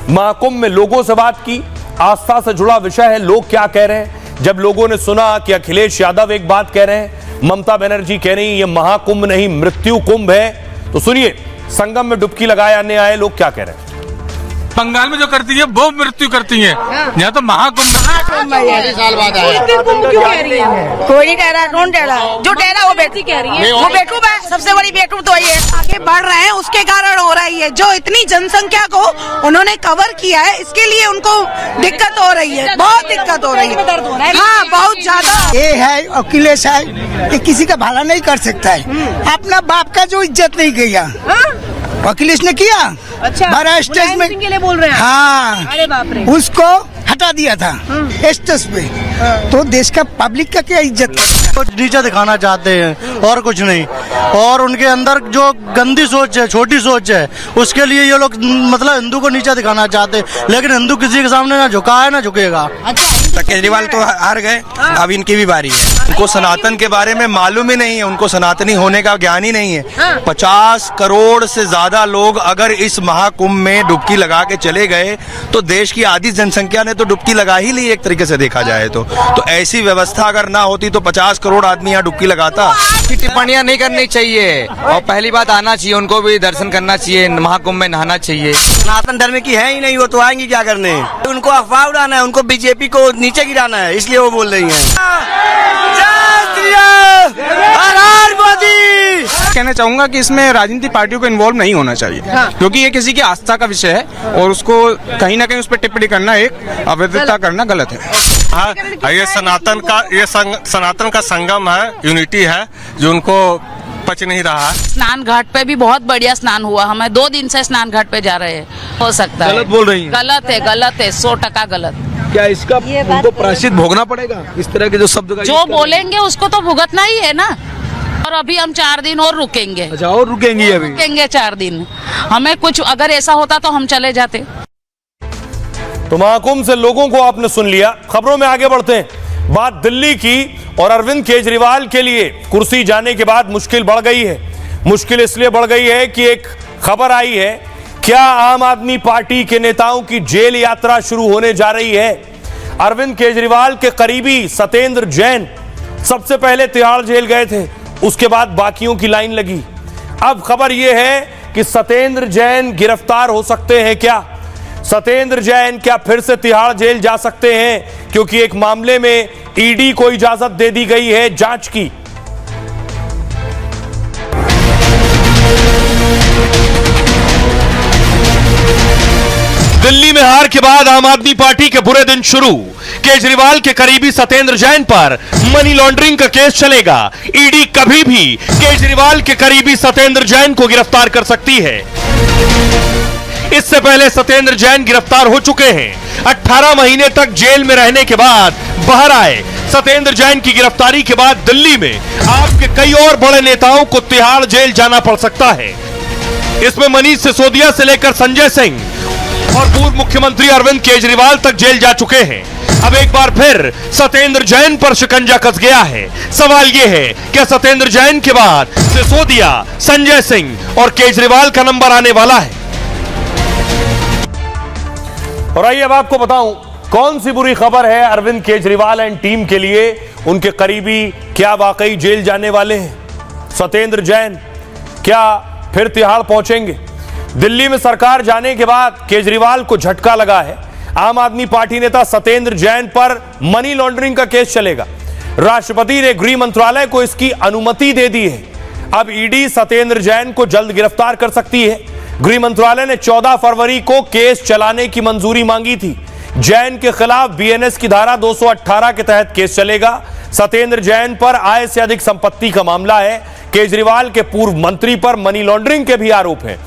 महाकुंभ में लोगों से बात की, आस्था से जुड़ा विषय है, लोग क्या कह रहे हैं। जब लोगों ने सुना कि अखिलेश यादव एक बात कह रहे हैं, ममता बनर्जी कह रही ये महाकुंभ नहीं मृत्यु कुंभ है, तो सुनिए संगम में डुबकी लगाने आए लोग क्या कह रहे हैं। बंगाल में जो करती है वो मृत्यु करती है, यहाँ तो महाकुंभ साल बाद आया। कोई नहीं कह रहा, कौन कह रहा है? जो कह रहा है वो बेटी कह रही है, वो बेटूब है, सबसे बड़ी बेटूब तो ये आगे बढ़ रहे हैं उसके कारण हो रही है। जो इतनी जनसंख्या को उन्होंने कवर किया है इसके लिए उनको दिक्कत हो रही है, बहुत दिक्कत हो रही है। हाँ बहुत ज्यादा। ये है अखिलेश है, ये किसी का भला नहीं कर सकता है। अपना बाप का जो इज्जत नहीं किया अखिलेश ने किया। अच्छा, बारह स्टेज में के लिए बोल रहे हैं। हाँ, अरे बाप रे, उसको हटा दिया था स्टेज पे, तो देश का पब्लिक का क्या इज्जत है? कुछ नीचा दिखाना चाहते हैं और कुछ नहीं। और उनके अंदर जो गंदी सोच है, छोटी सोच है, उसके लिए ये लोग मतलब हिंदू को नीचा दिखाना चाहते हैं। लेकिन हिंदू किसी के सामने ना झुका है ना झुकेगा। तो केजरीवाल तो हार गए, अब इनकी भी बारी है। उनको सनातन के बारे में मालूम ही नहीं है, उनको सनातनी होने का ज्ञान ही नहीं है। 50 करोड़ से ज्यादा लोग अगर इस महाकुंभ में डुबकी लगा के चले गए तो देश की आधी जनसंख्या ने तो डुबकी लगा ही ली एक तरीके से देखा जाए तो। तो ऐसी व्यवस्था अगर ना होती तो 50 करोड़ आदमी यहाँ डुबकी लगाता। टिप्पणियां नहीं करनी चाहिए और पहली बात आना चाहिए, उनको भी दर्शन करना चाहिए, महाकुंभ में नहाना चाहिए। सनातन धर्म की है ही नहीं, वो तो आएंगी क्या करने। उनको अफवाह उड़ाना है, उनको बीजेपी को नीचे गिराना है, इसलिए वो बोल रही है। कहना चाहूंगा कि इसमें राजनीतिक पार्टियों को इन्वॉल्व नहीं होना चाहिए, क्योंकि ये किसी की आस्था का विषय है और उसको कहीं ना कहीं उस पर टिप्पणी करना, एक अवैधता करना गलत है। हाँ, ये सनातन का संगम है, यूनिटी है, जो उनको पच नहीं रहा है। स्नान घाट पे भी बहुत बढ़िया स्नान हुआ, हमें 2 दिन से स्नान घाट पे जा रहे हैं। हो सकता है गलत बोल रही हैं। गलत है 100% गलत। क्या इसका उनको प्रायश्चित भोगना पड़ेगा? इस तरह के जो शब्द का जो बोलेंगे उसको तो भुगतना ही है ना। और अभी हम 4 दिन और रुकेंगे। अच्छा, और रुकेंगे अभी? रुकेंगे 4 दिन। हमें कुछ अगर ऐसा होता तो हम चले जाते। तो महाकुंभ से लोगों को आपने सुन लिया। खबरों में आगे बढ़ते हैं। बात दिल्ली की, और अरविंद केजरीवाल के लिए कुर्सी जाने के बाद मुश्किल बढ़ गई है। मुश्किल इसलिए बढ़ गई है कि एक खबर आई है, क्या आम आदमी पार्टी के नेताओं की जेल यात्रा शुरू होने जा रही है। अरविंद केजरीवाल के करीबी सत्येंद्र जैन सबसे पहले तिहाड़ जेल गए थे, उसके बाद बाकियों की लाइन लगी। अब खबर यह है कि सत्येंद्र जैन गिरफ्तार हो सकते हैं क्या। सत्येंद्र जैन क्या फिर से तिहाड़ जेल जा सकते हैं, क्योंकि एक मामले में ईडी को इजाजत दे दी गई है जांच की। दिल्ली में हार के बाद आम आदमी पार्टी के बुरे दिन शुरू। केजरीवाल के करीबी सत्येंद्र जैन पर मनी लॉन्ड्रिंग का केस चलेगा। ईडी कभी भी केजरीवाल के करीबी सत्येंद्र जैन को गिरफ्तार कर सकती है। इससे पहले सत्येंद्र जैन गिरफ्तार हो चुके हैं। 18 महीने तक जेल में रहने के बाद बाहर आए। सत्येंद्र जैन की गिरफ्तारी के बाद दिल्ली में आपके कई और बड़े नेताओं को तिहाड़ जेल जाना पड़ सकता है। इसमें मनीष सिसोदिया से लेकर संजय सिंह और पूर्व मुख्यमंत्री अरविंद केजरीवाल तक जेल जा चुके हैं। अब एक बार फिर सत्येंद्र जैन पर शिकंजा कस गया है। सवाल यह है, क्या सत्येंद्र जैन के बाद सिसोदिया, संजय सिंह और केजरीवाल का नंबर आने वाला है। और आइए अब आपको बताऊं कौन सी बुरी खबर है अरविंद केजरीवाल एंड टीम के लिए। उनके करीबी क्या वाकई जेल जाने वाले हैं। सत्येंद्र जैन क्या फिर तिहाड़ पहुंचेंगे। दिल्ली में सरकार जाने के बाद केजरीवाल को झटका लगा है। आम आदमी पार्टी नेता सत्येंद्र जैन पर मनी लॉन्ड्रिंग का केस चलेगा। राष्ट्रपति ने गृह मंत्रालय को इसकी अनुमति दे दी है। अब ईडी सत्येंद्र जैन को जल्द गिरफ्तार कर सकती है। गृह मंत्रालय ने 14 फरवरी को केस चलाने की मंजूरी मांगी थी। जैन के खिलाफ बीएनएस की धारा 218 के तहत केस चलेगा। सत्येंद्र जैन पर आय से अधिक संपत्ति का मामला है। केजरीवाल के पूर्व मंत्री पर मनी लॉन्ड्रिंग के भी आरोप हैं।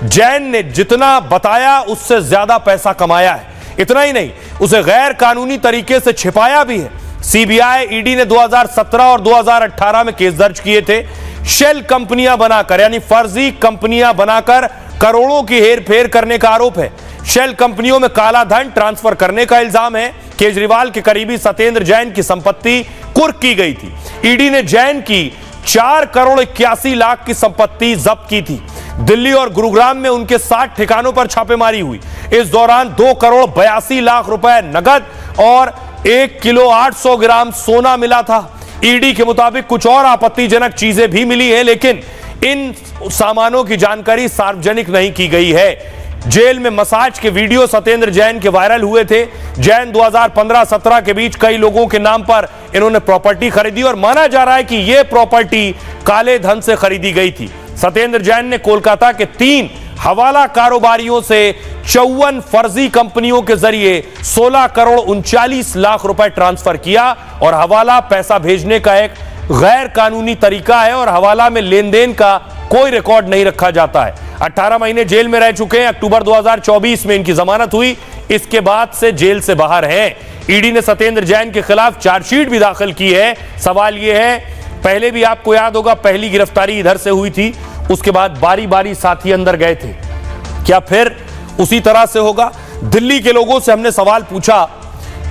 जैन ने जितना बताया उससे ज्यादा पैसा कमाया है। इतना ही नहीं, उसे गैर कानूनी तरीके से छिपाया भी है। सीबीआई, ईडी ने 2017 और 2018 में केस दर्ज किए थे। शेल कंपनियां बनाकर, यानी फर्जी कंपनियां बनाकर करोड़ों की हेरफेर करने का आरोप है। शेल कंपनियों में काला धन ट्रांसफर करने का इल्जाम है। केजरीवाल के करीबी सत्येंद्र जैन की संपत्ति कुर्क की गई थी। ईडी ने जैन की 4 करोड़ 81 लाख की संपत्ति जब्त की थी। दिल्ली और गुरुग्राम में उनके 60 ठिकानों पर छापेमारी हुई। इस दौरान 2 करोड़ 82 लाख रुपए नगद और 1 किलो 800 ग्राम सोना मिला था। ईडी के मुताबिक कुछ और आपत्तिजनक चीजें भी मिली है, लेकिन इन सामानों की जानकारी सार्वजनिक नहीं की गई है। जेल में मसाज के वीडियो सत्येंद्र जैन के वायरल हुए थे। जैन 2015-17 के बीच कई लोगों के नाम पर इन्होंने प्रॉपर्टी खरीदी और माना जा रहा है कि यह प्रॉपर्टी काले धन से खरीदी गई थी। सत्येंद्र जैन ने कोलकाता के 3 हवाला कारोबारियों से 54 फर्जी कंपनियों के जरिए 16 करोड़ 39 लाख रुपए ट्रांसफर किया। और हवाला पैसा भेजने का एक गैर कानूनी तरीका है और हवाला में लेन देन का कोई रिकॉर्ड नहीं रखा जाता है। 18 महीने जेल में रह चुके हैं। अक्टूबर 2024 में इनकी जमानत हुई। इसके बाद से जेल से बाहर हैं। ईडी ने सत्येंद्र जैन के खिलाफ चार्जशीट भी दाखिल की है। सवाल यह है, पहले भी आपको याद होगा पहली गिरफ्तारी इधर से हुई थी, उसके बाद बारी बारी साथी अंदर गए थे। क्या फिर उसी तरह से होगा। दिल्ली के लोगों से हमने सवाल पूछा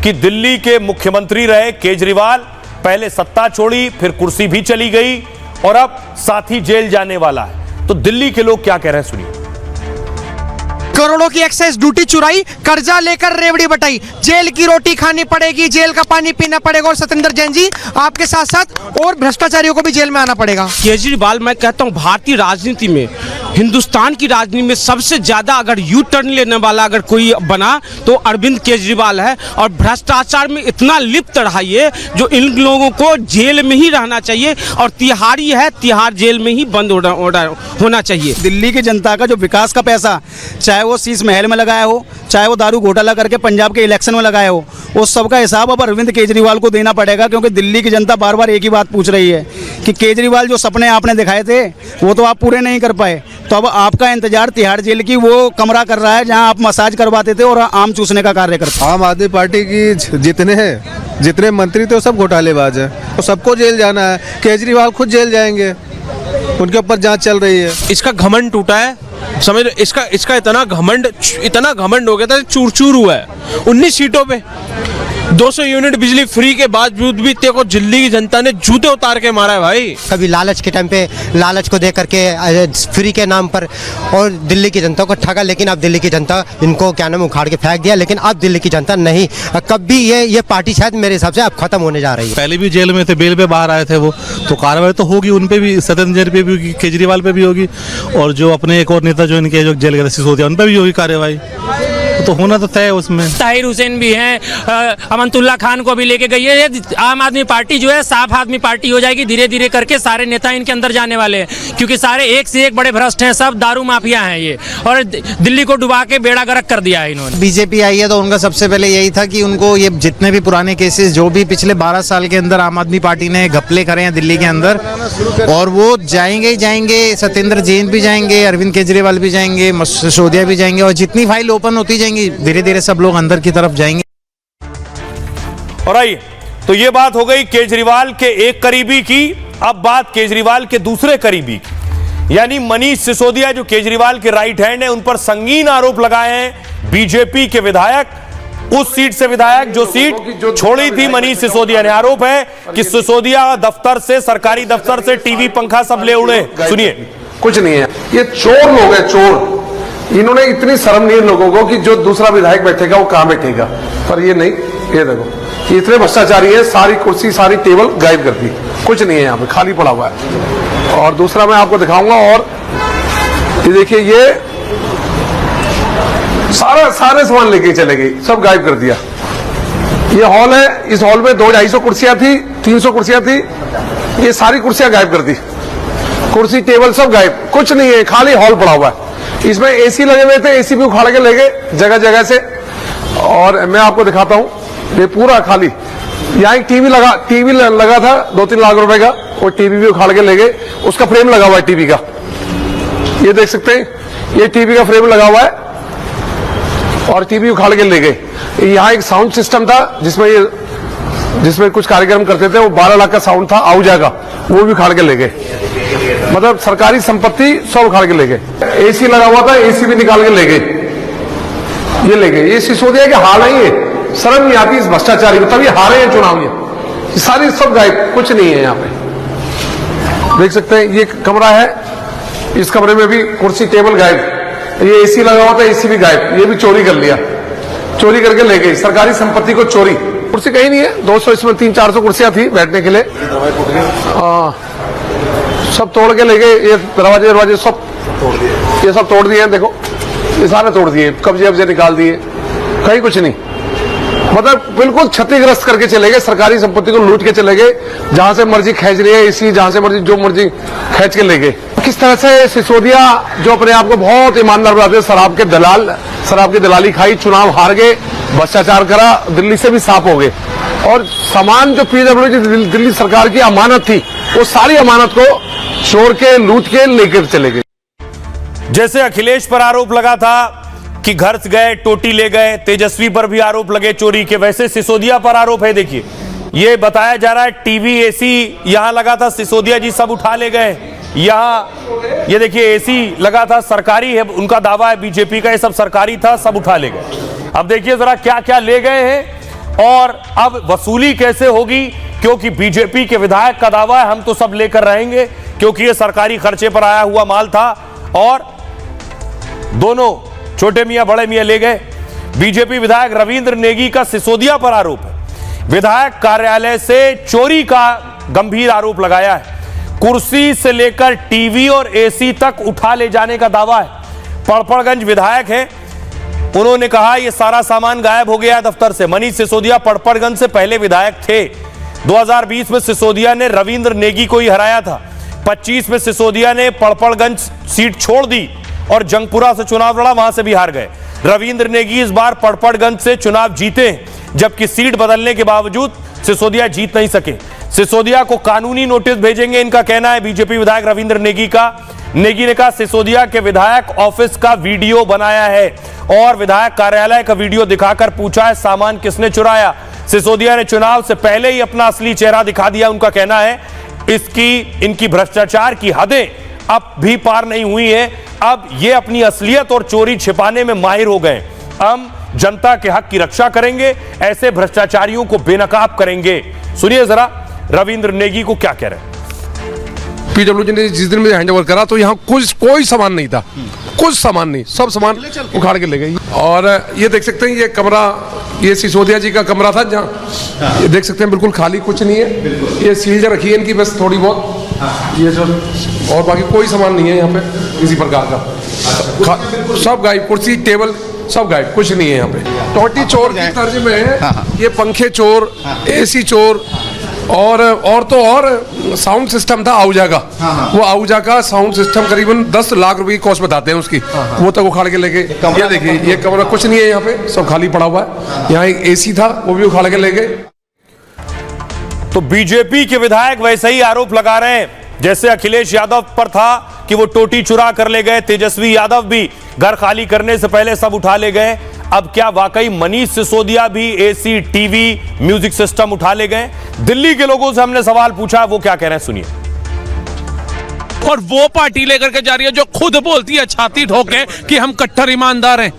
कि दिल्ली के मुख्यमंत्री रहे केजरीवाल, पहले सत्ता छोड़ी, फिर कुर्सी भी चली गई और अब साथी जेल जाने वाला है। तो दिल्ली के लोग क्या कह रहे हैं, सुनिए। करोड़ों की एक्साइज ड्यूटी चुराई, कर्जा लेकर रेवड़ी बटाई, जेल की रोटी खानी पड़ेगी, जेल का पानी पीना पड़ेगा। और सत्येंद्र जैन जी आपके साथ साथ और भ्रष्टाचारियों को भी जेल में आना पड़ेगा। केजरीवाल, मैं कहता हूँ भारतीय राजनीति में, हिंदुस्तान की राजनीति में सबसे ज्यादा अगर यू टर्न लेने वाला अगर कोई बना तो अरविंद केजरीवाल है। और भ्रष्टाचार में इतना लिप्त रहा ये, जो इन लोगों को जेल में ही रहना चाहिए और तिहाड़ी है, तिहाड़ जेल में ही बंद होना चाहिए। दिल्ली की जनता का जो विकास का पैसा, चाहे वो शीश महल में लगाया हो, चाहे वो दारू घोटाला करके पंजाब के इलेक्शन में लगाया हो, उस सब का हिसाब अब अरविंद केजरीवाल को देना पड़ेगा। क्योंकि दिल्ली की जनता बार बार एक ही बात पूछ रही है कि केजरीवाल जो सपने आपने दिखाए थे वो तो आप पूरे नहीं कर पाए, तो अब आपका इंतजार तिहाड़ जेल की वो कमरा कर रहा है जहां आप मसाज करवाते थे और आम चूसने का कार्य करते। आम आदमी पार्टी की जितने मंत्री थे वो सब घोटालेबाज है, तो सबको जेल जाना है। केजरीवाल खुद जेल जाएंगे, उनके ऊपर जांच चल रही है। इसका घमंड टूटा है, समझ लो। इसका इतना घमंड हो गया था, चूर चूर हुआ है। 19 सीटों पे 200 यूनिट बिजली फ्री के बावजूद भी तेरे को दिल्ली की जनता ने जूते उतार के मारा है भाई। कभी लालच के टाइम पे लालच को दे करके फ्री के नाम पर और दिल्ली की जनता को ठगा, लेकिन अब दिल्ली की जनता इनको क्या नाम उखाड़ के फेंक दिया। लेकिन अब दिल्ली की जनता नहीं, कभी ये पार्टी शायद मेरे हिसाब से अब खत्म होने जा रही है। पहले भी जेल में थे, बेल पे बाहर आए थे वो, तो कार्रवाई तो होगी उन पे भी, सत्येंद्र जैन पे भी होगी, केजरीवाल पे भी होगी, और जो अपने एक और नेता जो इनके जो जेल गए सिसोदिया उन पे भी होगी कार्रवाई। तो होना तो तय उसमें। ताहिर हुसैन भी हैं, अमनतुल्ला खान को भी लेके गई है। आम आदमी पार्टी जो है साफ आदमी पार्टी हो जाएगी धीरे धीरे करके। सारे नेता इनके अंदर जाने वाले हैं, क्योंकि सारे एक से एक बड़े भ्रष्ट हैं, सब दारू माफिया हैं ये, और दिल्ली को डुबा के बेड़ा गर्क कर दिया है इन्होंने। बीजेपी आई है तो उनका सबसे पहले यही था कि उनको ये जितने भी पुराने केसेस जो भी पिछले 12 साल के अंदर आम आदमी पार्टी ने घपले करे हैं दिल्ली के अंदर, और वो जाएंगे ही जाएंगे। सत्येंद्र जैन भी जाएंगे, अरविंद केजरीवाल भी जाएंगे, सिसोदिया भी जाएंगे, और जितनी फाइल ओपन होती जाएंगी धीरे धीरे सब लोग अंदर की तरफ जाएंगे। और आइए, तो ये बात हो गई केजरीवाल के एक करीबी की। अब बात केजरीवाल के दूसरे करीबी की, यानी मनीष सिसोदिया, जो केजरीवाल के राइट हैंड है। उन पर संगीन आरोप लगाए हैं बीजेपी के विधायक, उस सीट से विधायक जो सीट छोड़ी थी मनीष सिसोदिया ने। आरोप है कि सिसोदिया दफ्तर से, सरकारी दफ्तर से टीवी पंखा सब ले उड़े। सुनिए। कुछ नहीं है, ये चोर लोग हैं, चोर। इन्होंने इतनी शर्म नहीं है लोगों को कि जो दूसरा विधायक बैठेगा वो कहां बैठेगा, पर ये नहीं। ये देखो, ये इतने भ्रष्टाचारी है, सारी कुर्सी सारी टेबल गायब कर दी, कुछ नहीं है यहाँ पे, खाली पड़ा हुआ है। और दूसरा मैं आपको दिखाऊंगा, और ये देखिए, ये सारे सामान लेके चले गई, सब गायब कर दिया। ये हॉल है, इस हॉल में 200-250 कुर्सियां थी, 300 कुर्सियां थी, ये सारी कुर्सियां गायब कर दी, कुर्सी टेबल सब गायब, कुछ नहीं है, खाली हॉल पड़ा हुआ है। इसमें एसी लगे हुए थे, एसी भी उखाड़ के ले गए जगह जगह से। और मैं आपको दिखाता हूं, ये पूरा खाली। यहाँ एक टीवी लगा था 2-3 लाख रुपए का, वो टीवी भी उखाड़ के ले गए। उसका फ्रेम लगा हुआ है टीवी का, ये देख सकते हैं, ये टीवी का फ्रेम लगा हुआ है, और टीवी उखाड़ के ले गए। यहाँ एक साउंड सिस्टम था जिसमें कुछ कार्यक्रम करते थे, वो 12 लाख का साउंड था आहूजा का, वो भी उखाड़ के ले गए। मतलब सरकारी संपत्ति सब उखाड़ के ले गए। एसी लगा हुआ था, एसी भी निकाल के ले गए, ये ले गए। ये सिसोदिया के हाल है, ये शर्म नहीं आती इस भ्रष्टाचारी को, तब ये हारे हैं चुनाव। ये सारी सब गायब, कुछ नहीं है यहाँ पे। देख सकते हैं, ये कमरा है, इस कमरे में भी कुर्सी टेबल गायब। ये एसी लगा हुआ था, एसी भी गायब, ये भी चोरी कर लिया, चोरी करके ले गई सरकारी संपत्ति को चोरी। कुर्सी कहीं नहीं है, 200 इसमें 300-400 कुर्सियां थी बैठने के लिए, सब तोड़ के ले गए। ये दरवाजे सब ये सब तोड़ दिए हैं, देखो ये सारे तोड़ दिए, कब्जे निकाल दिए, कहीं कुछ नहीं। मतलब बिल्कुल क्षतिग्रस्त करके चले गए, सरकारी संपत्ति को लूट के चले गए, जहां से मर्जी खींच रही है इसी, जहां से मर्जी जो मर्जी खींच के ले गए। किस तरह से सिसोदिया, जो अपने आप को बहुत ईमानदार बनाते, शराब के दलाल, शराब की दलाली खाई, चुनाव हार गए, भ्रष्टाचार करा, दिल्ली से भी साफ हो गए, और सामान जो पीडब्ल्यूडी दिल्ली सरकार की अमानत थी, वो सारी अमानत को चोर के लूट के लेकर चले गए। जैसे अखिलेश पर आरोप लगा था कि घर गए टोटी ले गए, तेजस्वी पर भी आरोप लगे चोरी के, वैसे सिसोदिया पर आरोप है। देखिए, ये बताया जा रहा है टीवी एसी यहां लगा था, सिसोदिया जी सब उठा ले गए। यहां ये देखिए एसी लगा था, सरकारी है, उनका दावा है बीजेपी का, ये सब सरकारी था, सब उठा ले गए। अब देखिए जरा क्या क्या ले गए हैं और अब वसूली कैसे होगी, क्योंकि बीजेपी के विधायक का दावा है हम तो सब लेकर रहेंगे, क्योंकि ये सरकारी खर्चे पर आया हुआ माल था। और दोनों छोटे मियां बड़े मियां ले गए। बीजेपी विधायक रविंद्र नेगी का सिसोदिया पर आरोप है। विधायक कार्यालय से चोरी का गंभीर आरोप लगाया है। कुर्सी से लेकर टीवी और एसी तक उठा ले जाने का दावा है। पड़पड़गंज विधायक है, उन्होंने कहा यह सारा सामान गायब हो गया दफ्तर से। मनीष सिसोदिया पड़पड़गंज से पहले विधायक थे। 2020 में सिसोदिया ने रविंद्र नेगी को ही हराया था। 25 में सिसोदिया ने पड़पड़गंज सीट छोड़ दी और जंगपुरा से चुनाव लड़ा, वहां से भी हार गए। रविंद्र नेगी इस बार पड़पड़गंज से चुनाव जीते, जबकि सीट बदलने के बावजूद सिसोदिया जीत नहीं सके। सिसोदिया को कानूनी नोटिस भेजेंगे, इनका कहना है बीजेपी विधायक रविंद्र नेगी का। नेगी ने कहा सिसोदिया के विधायक ऑफिस का वीडियो बनाया है और विधायक कार्यालय का वीडियो दिखाकर पूछा है सामान किसने चुराया। सिसोदिया ने चुनाव से पहले ही अपना असली चेहरा दिखा दिया। उनका कहना है इनकी भ्रष्टाचार की हदें अब भी पार नहीं हुई है। अब ये अपनी असलियत और चोरी छिपाने में माहिर हो गए। हम जनता के हक की रक्षा करेंगे, ऐसे भ्रष्टाचारियों को बेनकाब करेंगे। सुनिए जरा रविंद्र नेगी को क्या कह रहे हैं। पीडब्ल्यूडी ने जिस दिन मुझे हैंडओवर करा तो यहाँ कोई सामान नहीं था, कुछ सामान नहीं, सब सामान उखाड़ के ले गई। और ये देख सकते हैं, ये कमरा, ये सिसोदिया जी का कमरा था जहाँ, ये देख सकते हैं बिल्कुल खाली, कुछ नहीं है। ये सील रखी है इनकी बस थोड़ी बहुत, ये जो, और बाकी कोई सामान नहीं है यहाँ पे किसी प्रकार का। सब गायब, कुर्सी टेबल सब गायब, कुछ नहीं है यहाँ पे। टोटी चोर की तर्ज में है, ये पंखे चोर, एसी चोर, और तो और साउंड सिस्टम था आहूजा का। वो आहूजा का साउंड सिस्टम करीबन 10 लाख रुपए की कॉस्ट बताते हैं उसकी, वो तक उखाड़ के लेके। ये देखिए, ये कमरा कुछ नहीं है यहाँ पे, सब खाली पड़ा हुआ है। यहाँ एक एसी था, वो भी उखाड़ के ले गए। तो बीजेपी के विधायक वैसे ही आरोप लगा रहे हैं जैसे अखिलेश यादव पर था कि वो टोटी चुरा कर ले गए। तेजस्वी यादव भी घर खाली करने से पहले सब उठा ले गए। अब क्या वाकई मनीष सिसोदिया भी एसी, टीवी, म्यूजिक सिस्टम उठा ले गए? दिल्ली के लोगों से हमने सवाल पूछा, वो क्या कह रहे हैं सुनिए। और वो पार्टी लेकर के जा रही है जो खुद बोलती है छाती ठोके कि हम कट्टर ईमानदार हैं।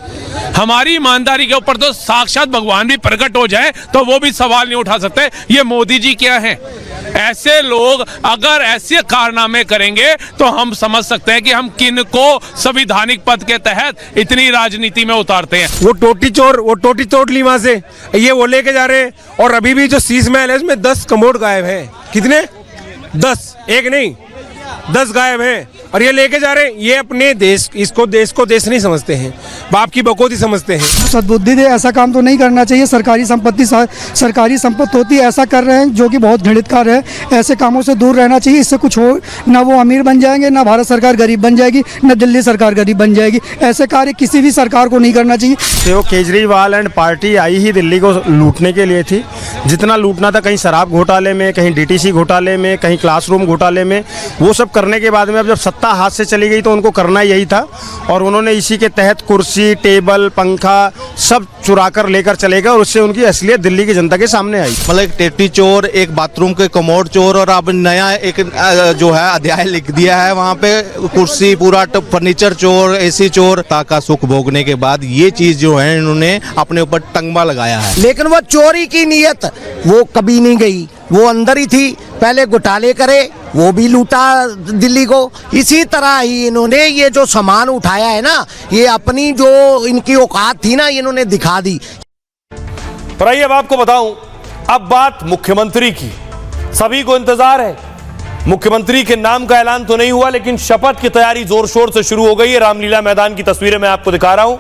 हमारी ईमानदारी के ऊपर तो साक्षात भगवान भी प्रकट हो जाए तो वो भी सवाल नहीं उठा सकते ये मोदी जी क्या हैं। ऐसे लोग अगर ऐसे कारनामे करेंगे तो हम समझ सकते हैं कि हम किन को संवैधानिक पद के तहत इतनी राजनीति में उतारते हैं। वो टोटी चोर ली वहां से, ये वो लेके जा रहे हैं। और अभी भी जो शीश महल है उसमें 10 कमोड गायब है। कितने? 10, एक नहीं 10 गायब हैं और ये लेके जा रहे हैं। ये अपने देश को देश नहीं समझते हैं, बाप की बकौती समझते हैं। सद्बुद्धि दे, ऐसा काम तो नहीं करना चाहिए। सरकारी संपत्ति होती है, ऐसा कर रहे हैं जो कि बहुत घृणित कार्य है। ऐसे कामों से दूर रहना चाहिए। इससे कुछ हो ना, वो अमीर बन जाएंगे, ना भारत सरकार गरीब बन जाएगी, ना दिल्ली सरकार गरीब बन जाएगी। ऐसे कार्य किसी भी सरकार को नहीं करना चाहिए। तो केजरीवाल एंड पार्टी आई ही दिल्ली को लूटने के लिए थी। जितना लूटना था, कहीं शराब घोटाले में, कहीं डीटीसी घोटाले में, कहीं क्लासरूम घोटाले में, वो सब करने के बाद में अब जब सत्ता हाथ से चली गई तो उनको करना यही था। और उन्होंने इसी के तहत कुर्सी, टेबल, पंखा सब चुरा कर लेकर चले गए और उससे उनकी असलियत दिल्ली की जनता के सामने आई। मतलब एक टेटी चोर, एक बाथरूम के कमोड चोर, और अब नया एक जो है अध्याय लिख दिया है वहाँ पे, कुर्सी, पूरा फर्नीचर चोर, एसी चोर। का सुख भोगने के बाद ये चीज जो है इन्होंने अपने ऊपर टंगमा लगाया है। लेकिन वो चोरी की नीयत वो कभी नहीं गई, वो अंदर ही थी। पहले घोटाले करे, वो भी लूटा दिल्ली को। इसी तरह ही इन्होंने ये जो सामान उठाया है ना, ये अपनी जो इनकी औकात थी ना, इन्होंने दिखा दी। पर आइए अब आपको बताऊं, अब बात मुख्यमंत्री की। सभी को इंतजार है। मुख्यमंत्री के नाम का ऐलान तो नहीं हुआ, लेकिन शपथ की तैयारी जोर शोर से शुरू हो गई है। रामलीला मैदान की तस्वीरें मैं आपको दिखा रहा हूं।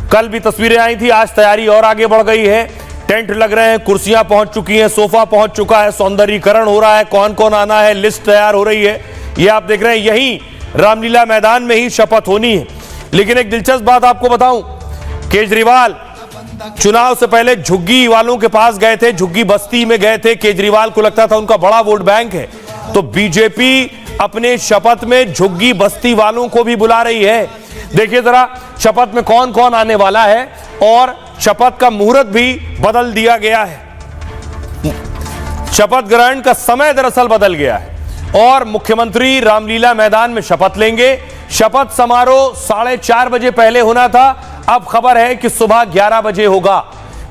कल भी तस्वीरें आई थी, आज तैयारी और आगे बढ़ गई है। टेंट लग रहे हैं, कुर्सियां पहुंच चुकी हैं, सोफा पहुंच चुका है, सौंदर्यीकरण हो रहा है, कौन कौन आना है, लिस्ट तैयार हो रही है। ये आप देख रहे हैं, यही रामलीला मैदान में ही शपथ होनी है। लेकिन एक दिलचस्प बात आपको बताऊं, केजरीवाल चुनाव से पहले झुग्गी वालों के पास गए थे, झुग्गी बस्ती में गए थे। केजरीवाल को लगता था उनका बड़ा वोट बैंक है, तो बीजेपी अपने शपथ में झुग्गी बस्ती वालों को भी बुला रही है। देखिए जरा शपथ में कौन कौन आने वाला है, और शपथ का मुहूर्त भी बदल दिया गया है। शपथ ग्रहण का समय दरअसल बदल गया है और मुख्यमंत्री रामलीला मैदान में शपथ लेंगे। शपथ समारोह 4:30 बजे पहले होना था, अब खबर है कि सुबह 11 बजे होगा।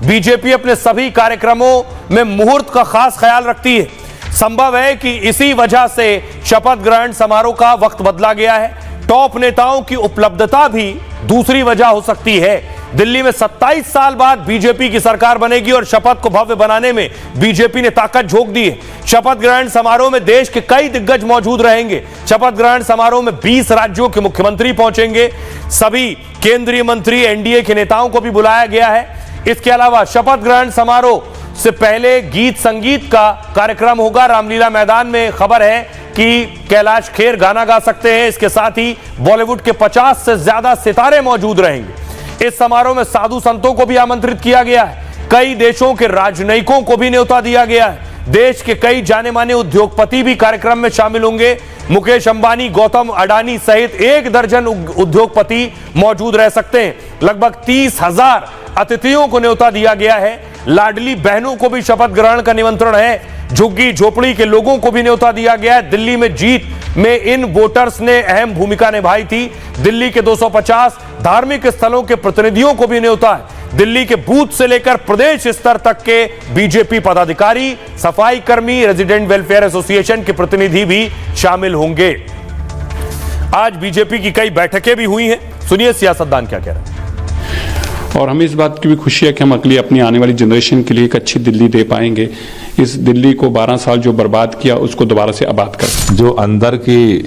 बीजेपी अपने सभी कार्यक्रमों में मुहूर्त का खास ख्याल रखती है। संभव है कि इसी वजह से शपथ ग्रहण समारोह का वक्त बदला गया है। टॉप नेताओं की उपलब्धता भी दूसरी वजह हो सकती है। दिल्ली में 27 साल बाद बीजेपी की सरकार बनेगी और शपथ को भव्य बनाने में बीजेपी ने ताकत झोंक दी है। शपथ ग्रहण समारोह में देश के कई दिग्गज मौजूद रहेंगे। शपथ ग्रहण समारोह में 20 राज्यों के मुख्यमंत्री पहुंचेंगे। सभी केंद्रीय मंत्री, एनडीए के नेताओं को भी बुलाया गया है। इसके अलावा शपथ ग्रहण समारोह से पहले गीत संगीत का कार्यक्रम होगा। रामलीला मैदान में खबर है कि कैलाश खेर गाना गा सकते हैं। इसके साथ ही बॉलीवुड के 50 से ज्यादा सितारे मौजूद रहेंगे। इस समारोह में साधु संतों को भी आमंत्रित किया गया है। कई देशों के राजनयिकों को भी न्योता दिया गया है। देश के कई जाने माने उद्योगपति भी कार्यक्रम में शामिल होंगे। मुकेश अंबानी, गौतम अडानी सहित 1 दर्जन उद्योगपति मौजूद रह सकते हैं। लगभग 30,000 अतिथियों को न्योता दिया गया है। लाडली बहनों को भी शपथ ग्रहण का निमंत्रण है। झुग्गी झोपड़ी के लोगों को भी न्योता दिया गया है। दिल्ली में जीत में इन वोटर्स ने अहम भूमिका निभाई थी। दिल्ली के 250 धार्मिक स्थलों के प्रतिनिधियों को भी न्योता है। दिल्ली के बूथ से लेकर प्रदेश स्तर तक के बीजेपी पदाधिकारी, सफाई कर्मी, रेजिडेंट वेलफेयर एसोसिएशन के प्रतिनिधि भी शामिल होंगे। आज बीजेपी की कई बैठकें भी हुई हैं। सुनिए सियासतदान क्या कह रहे हैं। और हमें इस बात की भी खुशी है कि हम अगली अपनी आने वाली जनरेशन के लिए एक अच्छी दिल्ली दे पाएंगे। इस दिल्ली को 12 साल जो बर्बाद किया उसको दोबारा से आबाद कर। जो अंदर की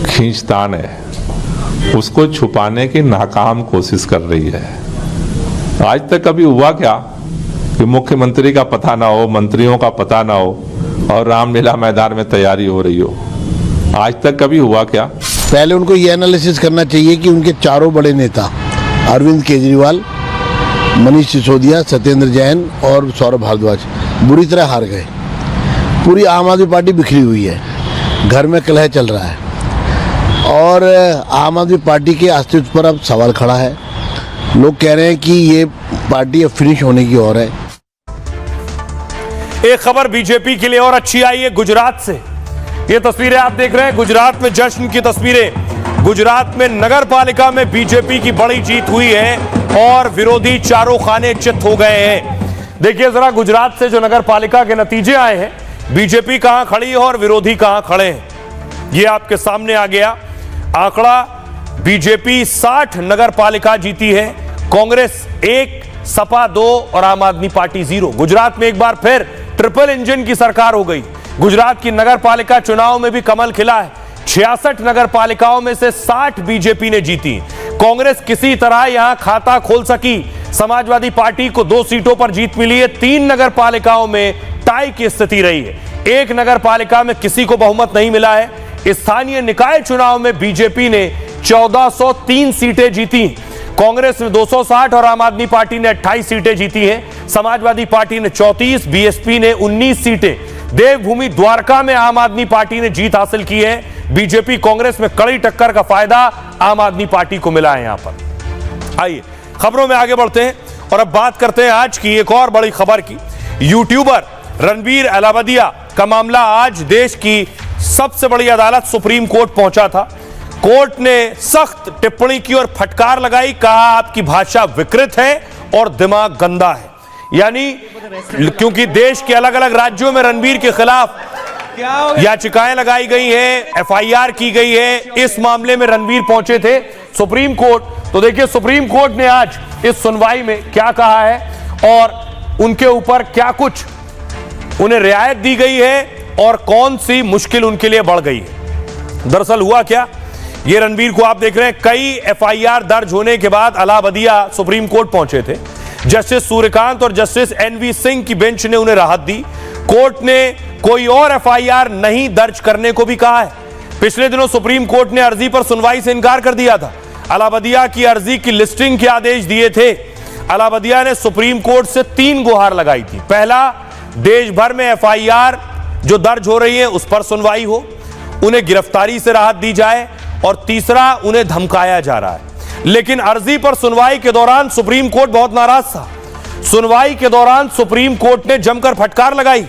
खींचतान है उसको छुपाने की नाकाम कोशिश कर रही है। आज तक कभी हुआ क्या कि मुख्यमंत्री का पता ना हो, मंत्रियों का पता ना हो और रामलीला मैदान में तैयारी हो रही हो? आज तक कभी हुआ क्या? पहले उनको ये एनालिसिस करना चाहिए कि उनके चारों बड़े नेता अरविंद केजरीवाल, मनीष सिसोदिया, सत्येंद्र जैन और सौरभ भारद्वाज बुरी तरह हार गए। पूरी आम आदमी पार्टी बिखरी हुई है, घर में कलह चल रहा है और आम आदमी पार्टी के अस्तित्व पर अब सवाल खड़ा है। लोग कह रहे हैं कि ये पार्टी अब फिनिश होने की ओर है। एक खबर बीजेपी के लिए और अच्छी आई है गुजरात से। ये तस्वीरें आप देख रहे हैं, गुजरात में जश्न की तस्वीरें। गुजरात में नगर पालिका में बीजेपी की बड़ी जीत हुई है और विरोधी चारों खाने चित हो गए हैं। देखिए जरा गुजरात से जो नगर पालिका के नतीजे आए हैं, बीजेपी कहां खड़ी है और विरोधी कहां खड़े हैं, ये आपके सामने आ गया आंकड़ा। बीजेपी 60 नगर पालिका जीती है, कांग्रेस 1, सपा 2 और आम आदमी पार्टी 0। गुजरात में एक बार फिर ट्रिपल इंजन की सरकार हो गई। गुजरात की नगर पालिका चुनाव में भी कमल खिला है। 66 नगर पालिकाओं में से 60 बीजेपी ने जीती। कांग्रेस किसी तरह यहां खाता खोल सकी। समाजवादी पार्टी को 2 सीटों पर जीत मिली है। 3 नगर पालिकाओं में टाई की स्थिति रही है। 1 नगर पालिका में किसी को बहुमत नहीं मिला है। स्थानीय निकाय चुनाव में बीजेपी ने 1403 सीटें जीती। कांग्रेस ने 260 और आम आदमी पार्टी ने 28 सीटें जीती हैं। समाजवादी पार्टी ने 34, बीएसपी ने 19 सीटें। देवभूमि द्वारका में आम आदमी पार्टी ने जीत हासिल की है। बीजेपी कांग्रेस में कड़ी टक्कर का फायदा आम आदमी पार्टी को मिला है। यहां पर आइए खबरों में आगे बढ़ते हैं और अब बात करते हैं आज की एक और बड़ी खबर की। यूट्यूबर रणबीर अलावदिया का मामला आज देश की सबसे बड़ी अदालत सुप्रीम कोर्ट पहुंचा था। कोर्ट ने सख्त टिप्पणी की और फटकार लगाई। कहा आपकी भाषा विकृत है और दिमाग गंदा है। यानी क्योंकि देश के अलग अलग राज्यों में रणबीर के खिलाफ याचिकाएं लगाई गई हैं, एफआईआर की गई है। इस मामले में रणबीर पहुंचे थे सुप्रीम कोर्ट। तो देखिए सुप्रीम कोर्ट ने आज इस सुनवाई में क्या कहा है और उनके ऊपर क्या कुछ उन्हें रियायत दी गई है और कौन सी मुश्किल उनके लिए बढ़ गई है। दरअसल हुआ क्या, ये रणबीर को आप देख रहे हैं, कई एफआईआर दर्ज होने के बाद अलावदिया सुप्रीम कोर्ट पहुंचे थे। जस्टिस सूर्यकांत और जस्टिस एनवी सिंह की बेंच ने उन्हें राहत दी। कोर्ट ने कोई और एफआईआर नहीं दर्ज करने को भी कहा है। पिछले दिनों सुप्रीम कोर्ट ने अर्जी पर सुनवाई से इनकार कर दिया था। अलावदिया की अर्जी की लिस्टिंग के आदेश दिए थे। अलावदिया ने सुप्रीम कोर्ट से 3 गुहार लगाई थी। पहला, देश भर में एफआईआर जो दर्ज हो रही है उस पर सुनवाई हो, उन्हें गिरफ्तारी से राहत दी जाए और तीसरा, उन्हें धमकाया जा रहा है। लेकिन अर्जी पर सुनवाई के दौरान सुप्रीम कोर्ट बहुत नाराज था। सुनवाई के दौरान सुप्रीम कोर्ट ने जमकर फटकार लगाई।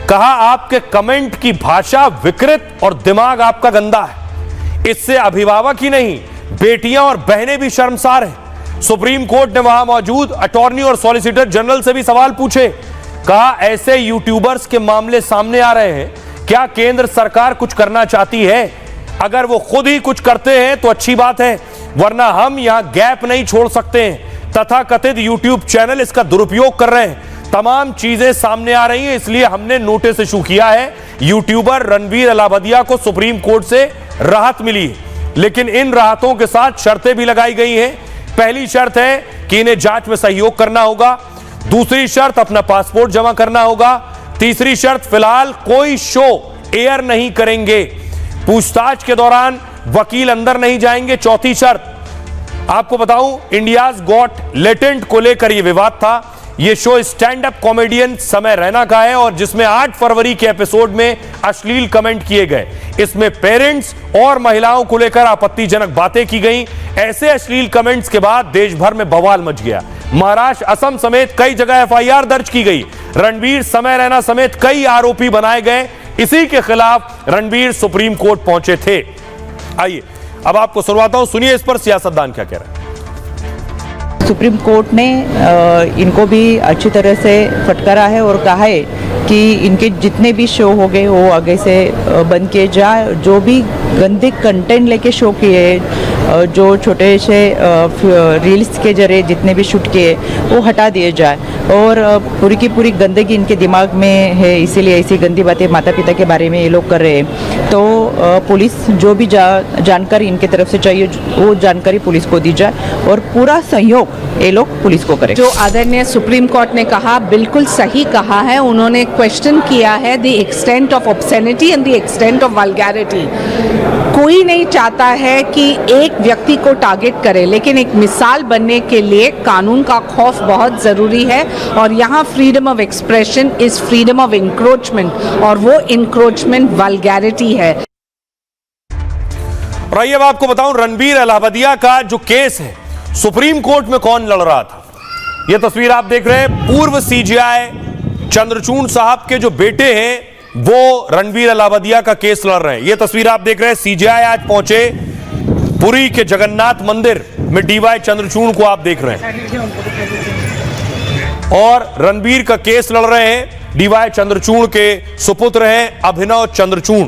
कहा आपके कमेंट की भाषा विकृत और दिमाग आपका गंदा है। इससे अभिभावक ही नहीं, बेटियां और बहनें भी शर्मसार हैं। सुप्रीम कोर्ट ने वहां मौजूद अटॉर्नी और सॉलिसिटर जनरल से भी सवाल पूछे। कहा ऐसे यूट्यूबर्स के मामले सामने आ रहे हैं, क्या केंद्र सरकार कुछ करना चाहती है? अगर वो खुद ही कुछ करते हैं तो अच्छी बात है, वरना हम यहां गैप नहीं छोड़ सकते हैं। तथाकथित यूट्यूब चैनल इसका दुरुपयोग कर रहे हैं। तमाम चीजें सामने आ रही हैं, इसलिए हमने नोटिस इशू किया है। यूट्यूबर रणवीर अलावदिया को सुप्रीम कोर्ट से राहत मिली है, लेकिन इन राहतों के साथ शर्तें भी लगाई गई हैं। पहली शर्त है कि इन्हें जांच में सहयोग करना होगा। दूसरी शर्त अपना पासपोर्ट जमा करना होगा। तीसरी शर्त फिलहाल कोई शो एयर नहीं करेंगे। पूछताछ के दौरान वकील अंदर नहीं जाएंगे। चौथी शर्त, आपको बताऊं, इंडियाज गॉट लेटेंट को लेकर यह विवाद था। यह शो स्टैंड अप कॉमेडियन समय रैना का है और जिसमें 8 फरवरी के एपिसोड में अश्लील कमेंट किए गए। इसमें पेरेंट्स और महिलाओं को लेकर आपत्तिजनक बातें की गई। ऐसे अश्लील कमेंट्स के बाद देश भर में बवाल मच गया। महाराष्ट्र, असम समेत कई जगह एफआईआर दर्ज की गई। रणवीर, समय रैना समेत कई आरोपी बनाए गए। इसी के खिलाफ रणवीर सुप्रीम कोर्ट पहुंचे थे। आइए अब आपको सुनवाता हूं, सुनिए इस पर सियासतदान क्या कह रहे हैं। सुप्रीम कोर्ट ने इनको भी अच्छी तरह से फटकारा है और कहा है कि इनके जितने भी शो हो गए वो आगे से बंद किए जाए। जो भी गंदे कंटेंट लेके शो किए, जो छोटे से रील्स के जरिए जितने भी शूट किए वो हटा दिए जाए। और पूरी की पूरी गंदगी इनके दिमाग में है, इसीलिए ऐसी गंदी बातें माता पिता के बारे में ये लोग कर रहे हैं। तो पुलिस जो भी जानकारी इनके तरफ से चाहिए वो जानकारी पुलिस को दी जाए और पूरा सहयोग ये लोग पुलिस को करें। जो आदरणीय सुप्रीम कोर्ट ने कहा बिल्कुल सही कहा है। उन्होंने क्वेश्चन किया है the extent of obscenity and the extent of vulgarity. कोई नहीं चाहता है कि एक व्यक्ति को टारगेट करे, लेकिन एक मिसाल बनने के लिए कानून का खौफ बहुत ज़रूरी है। और यहाँ freedom of expression is freedom of encroachment और वो इंक्रोचमेंट वल्गैरिटी है। और आइए अब आपको बताऊं, रणवीर अलावदिया का जो केस है सुप्रीम कोर्ट में कौन लड़ रहा था। यह तस्वीर आप देख रहे हैं, पूर्व सीजेआई चंद्रचूड़ साहब के जो बेटे हैं वो रणवीर अलावदिया का केस लड़ रहे हैं। यह तस्वीर आप देख रहे हैं, सीजेआई आज पहुंचे पुरी के जगन्नाथ मंदिर में। डीवाई चंद्रचूड़ को आप देख रहे हैं और रणवीर का केस लड़ रहे हैं। डीवाई चंद्रचूड़ के सुपुत्र हैं अभिनव चंद्रचूड़।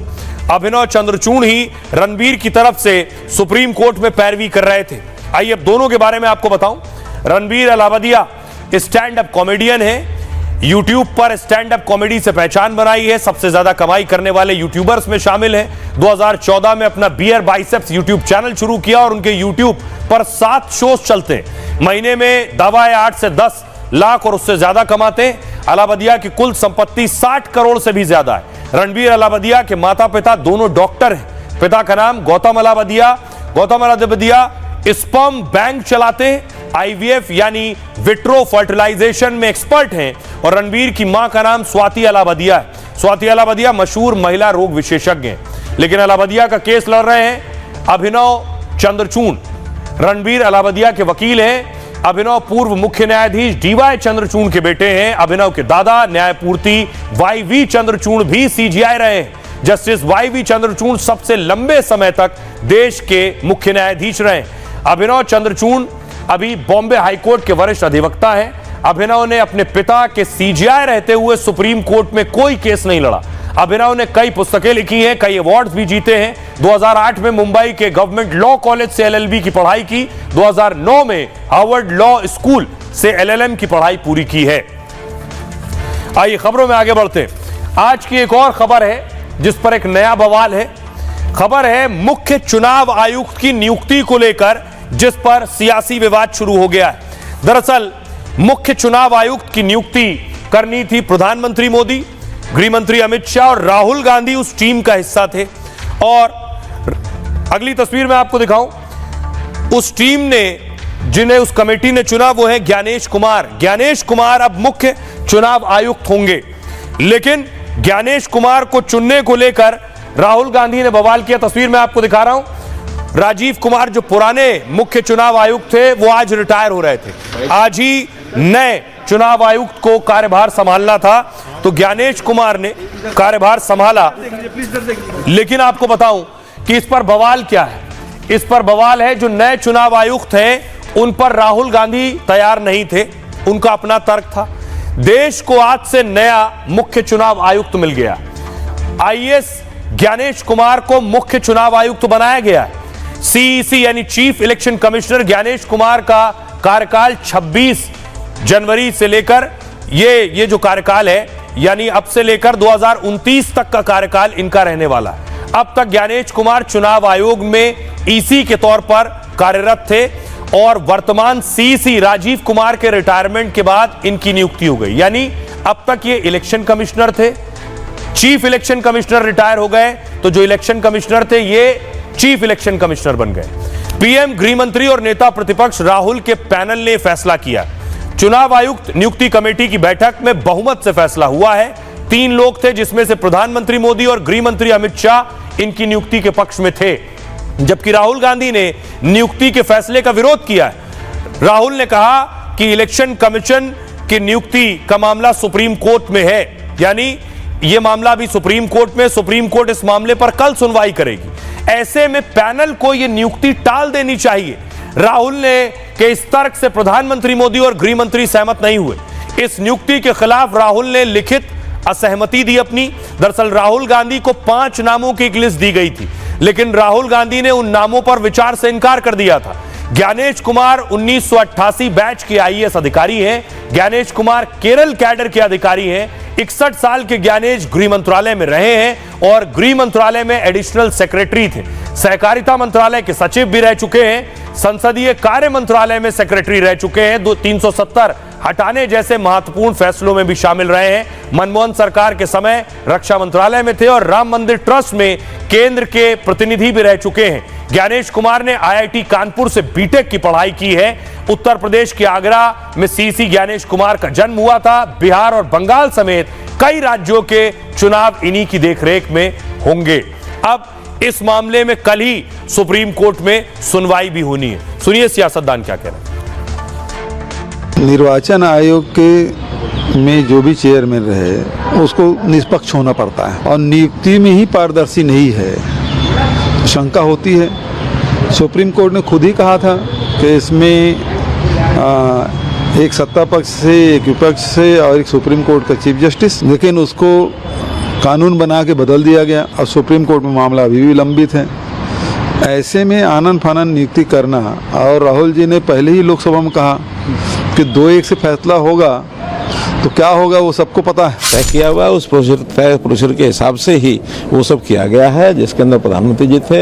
अभिनव चंद्रचूड़ ही रणवीर की तरफ से सुप्रीम कोर्ट में पैरवी कर रहे थे। आइए अब दोनों के बारे में आपको बताऊं। रणवीर अलावदिया स्टैंड अप कॉमेडियन है, यूट्यूब पर स्टैंड अप कॉमेडी से पहचान बनाई है। सबसे ज्यादा कमाई करने वाले यूट्यूबर्स में शामिल है। 2014 में अपना बियर बाइसेप्स यूट्यूब चैनल शुरू किया और उनके यूट्यूब पर 7 शोज चलते हैं। महीने में दावा है 8 से 10 लाख और उससे ज्यादा कमाते हैं। अलावदिया की कुल संपत्ति 60 करोड़ से भी ज्यादा है। रणवीर अलावदिया के माता पिता दोनों डॉक्टर हैं। पिता का नाम गौतम अलावदिया। गौतम अलावदिया स्पर्म बैंक चलाते हैं, आईवीएफ यानी विट्रो फर्टिलाइजेशन में एक्सपर्ट हैं। और रणवीर की मां का नाम स्वाति अलावदिया है। स्वाति अलावदिया मशहूर महिला रोग विशेषज्ञ हैं। लेकिन अलावदिया का केस लड़ रहे हैं अभिनव चंद्रचूड़। रणवीर अलावदिया के वकील हैं। अभिनव पूर्व मुख्य न्यायाधीश डीवाई चंद्रचूड़ के बेटे हैं। अभिनव के दादा न्यायपूर्ति वाईवी चंद्रचूड़ भी सीजेआई रहे हैं। जस्टिस वाईवी चंद्रचूड़ सबसे लंबे समय तक देश के मुख्य न्यायाधीश रहे। अभिनव चंद्रचूड़ अभी बॉम्बे हाईकोर्ट के वरिष्ठ अधिवक्ता हैं। अभिनव ने अपने पिता के सीजेआई रहते हुए सुप्रीम कोर्ट में कोई केस नहीं लड़ा। अभिनव ने कई पुस्तकें लिखी हैं, कई अवार्ड्स भी जीते हैं। 2008 में मुंबई के गवर्नमेंट लॉ कॉलेज से एलएलबी की पढ़ाई की। 2009 में हार्वर्ड लॉ स्कूल से एलएलएम की पढ़ाई पूरी की है। आइए खबरों में आगे बढ़ते हैं। आज की एक और खबर है जिस पर एक नया बवाल है। खबर है मुख्य चुनाव आयुक्त की नियुक्ति को लेकर, जिस पर सियासी विवाद शुरू हो गया है। दरअसल मुख्य चुनाव आयुक्त की नियुक्ति करनी थी प्रधानमंत्री मोदी, गृह मंत्री अमित शाह और राहुल गांधी उस टीम का हिस्सा थे। और अगली तस्वीर में आपको दिखाऊं, उस टीम ने जिन्हें उस कमेटी ने चुना वो है ज्ञानेश कुमार। ज्ञानेश कुमार अब मुख्य चुनाव आयुक्त होंगे। लेकिन ज्ञानेश कुमार को चुनने को लेकर राहुल गांधी ने बवाल किया। तस्वीर में आपको दिखा रहा हूं, राजीव कुमार जो पुराने मुख्य चुनाव आयुक्त थे वो आज रिटायर हो रहे थे। आज ही नए चुनाव आयुक्त को कार्यभार संभालना था, तो ज्ञानेश कुमार ने कार्यभार संभाला। लेकिन आपको बताऊं कि इस पर बवाल क्या है। इस पर बवाल है जो नए चुनाव आयुक्त हैं उन पर राहुल गांधी तैयार नहीं थे। उनका अपना तर्क था। देश को आज से नया मुख्य चुनाव आयुक्त मिल गया। आईएएस ज्ञानेश कुमार को मुख्य चुनाव आयुक्त बनाया गया है। सीईसी यानी chief election commissioner Gyanesh Kumar का कार्यकाल 26 जनवरी से लेकर ये जो कार्यकाल है यानी अब से लेकर 2029 तक का कार्यकाल इनका रहने वाला है। अब तक ज्ञानेश कुमार चुनाव आयोग में ईसी के तौर पर कार्यरत थे और वर्तमान सीईसी राजीव कुमार के रिटायरमेंट के बाद इनकी नियुक्ति हो गई। यानी अब तक ये इलेक्शन कमिश्नर थे, चीफ इलेक्शन कमिश्नर रिटायर हो गए तो जो इलेक्शन कमिश्नर थे ये चीफ इलेक्शन कमिश्नर बन गए। पीएम, गृह मंत्री और नेता प्रतिपक्ष राहुल के पैनल ने फैसला किया। चुनाव आयुक्त नियुक्ति कमेटी की बैठक में बहुमत से फैसला हुआ है। 3 लोग थे जिसमें से प्रधानमंत्री मोदी और गृह मंत्री अमित शाह इनकी नियुक्ति के पक्ष में थे, जबकि राहुल गांधी ने नियुक्ति के फैसले का विरोध किया है। राहुल ने कहा कि इलेक्शन कमीशन की नियुक्ति का मामला सुप्रीम कोर्ट में है, यानी यह मामला भी सुप्रीम कोर्ट में, सुप्रीम कोर्ट इस मामले पर कल सुनवाई करेगी। ऐसे में पैनल को यह नियुक्ति टाल देनी चाहिए। राहुल ने के इस तर्क से प्रधानमंत्री मोदी और गृह मंत्री सहमत नहीं हुए। इस नियुक्ति के खिलाफ राहुल ने लिखित असहमति दी अपनी। दरअसल राहुल गांधी को 5 नामों की एक लिस्ट दी गई थी, लेकिन राहुल गांधी ने उन नामों पर विचार से इनकार कर दिया था। ज्ञानेश कुमार 1988 बैच के आईएएस अधिकारी हैं। ज्ञानेश कुमार केरल कैडर के अधिकारी हैं। 61 साल के ज्ञानेश गृह मंत्रालय में रहे हैं और गृह मंत्रालय में एडिशनल सेक्रेटरी थे। सहकारिता मंत्रालय के सचिव भी रह चुके हैं। संसदीय कार्य मंत्रालय में सेक्रेटरी रह चुके हैं। 370 हटाने जैसे महत्वपूर्ण फैसलों में भी शामिल रहे हैं। मनमोहन सरकार के समय रक्षा मंत्रालय में थे और राम मंदिर ट्रस्ट में केंद्र के प्रतिनिधि भी रह चुके हैं। ज्ञानेश कुमार ने आईआईटी कानपुर से बीटेक की पढ़ाई की है। उत्तर प्रदेश के आगरा में सीसी ज्ञानेश कुमार का जन्म हुआ था। बिहार और बंगाल समेत कई राज्यों के चुनाव इन्हीं की देखरेख में होंगे। अब इस मामले में कल ही सुप्रीम कोर्ट में सुनवाई भी होनी है। सुनिए सियासतदान क्या कह रहे हैं। निर्वाचन आयोग के में जो भी चेयरमैन रहे उसको निष्पक्ष होना पड़ता है और नियुक्ति में ही पारदर्शी नहीं है, शंका होती है। सुप्रीम कोर्ट ने खुद ही कहा था कि इसमें एक सत्ता पक्ष से, एक विपक्ष से और एक सुप्रीम कोर्ट का चीफ जस्टिस, लेकिन उसको कानून बना के बदल दिया गया और सुप्रीम कोर्ट में मामला अभी भी लंबित है। ऐसे में आनन फानन नियुक्ति करना, और राहुल जी ने पहले ही लोकसभा में कहा कि 2-1 से फैसला होगा, तो क्या होगा वो सबको पता है। तय किया हुआ उस प्रोसीजर के हिसाब से ही वो सब किया गया है, जिसके अंदर प्रधानमंत्री जी थे,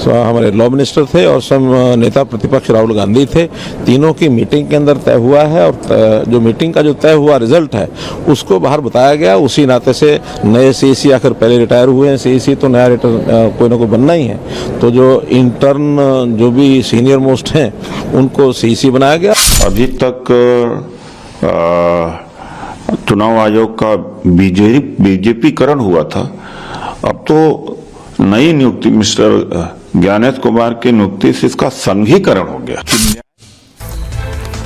हमारे लॉ मिनिस्टर थे और सब नेता प्रतिपक्ष राहुल गांधी थे। तीनों की मीटिंग के अंदर तय हुआ है और जो मीटिंग का जो तय हुआ रिजल्ट है उसको बाहर बताया गया। उसी नाते से नए सीईसी आखिर पहले रिटायर हुए हैं, सीईसी तो नया कोई ना कोई बनना ही है, तो जो इंटर्न जो भी सीनियर मोस्ट हैं उनको सीईसी बनाया गया। अभी तक चुनाव आयोग का बीजेपीकरण हुआ था, अब तो नई नियुक्ति मिस्टर ज्ञानेश कुमार की नियुक्ति से इसका संघीकरण हो गया।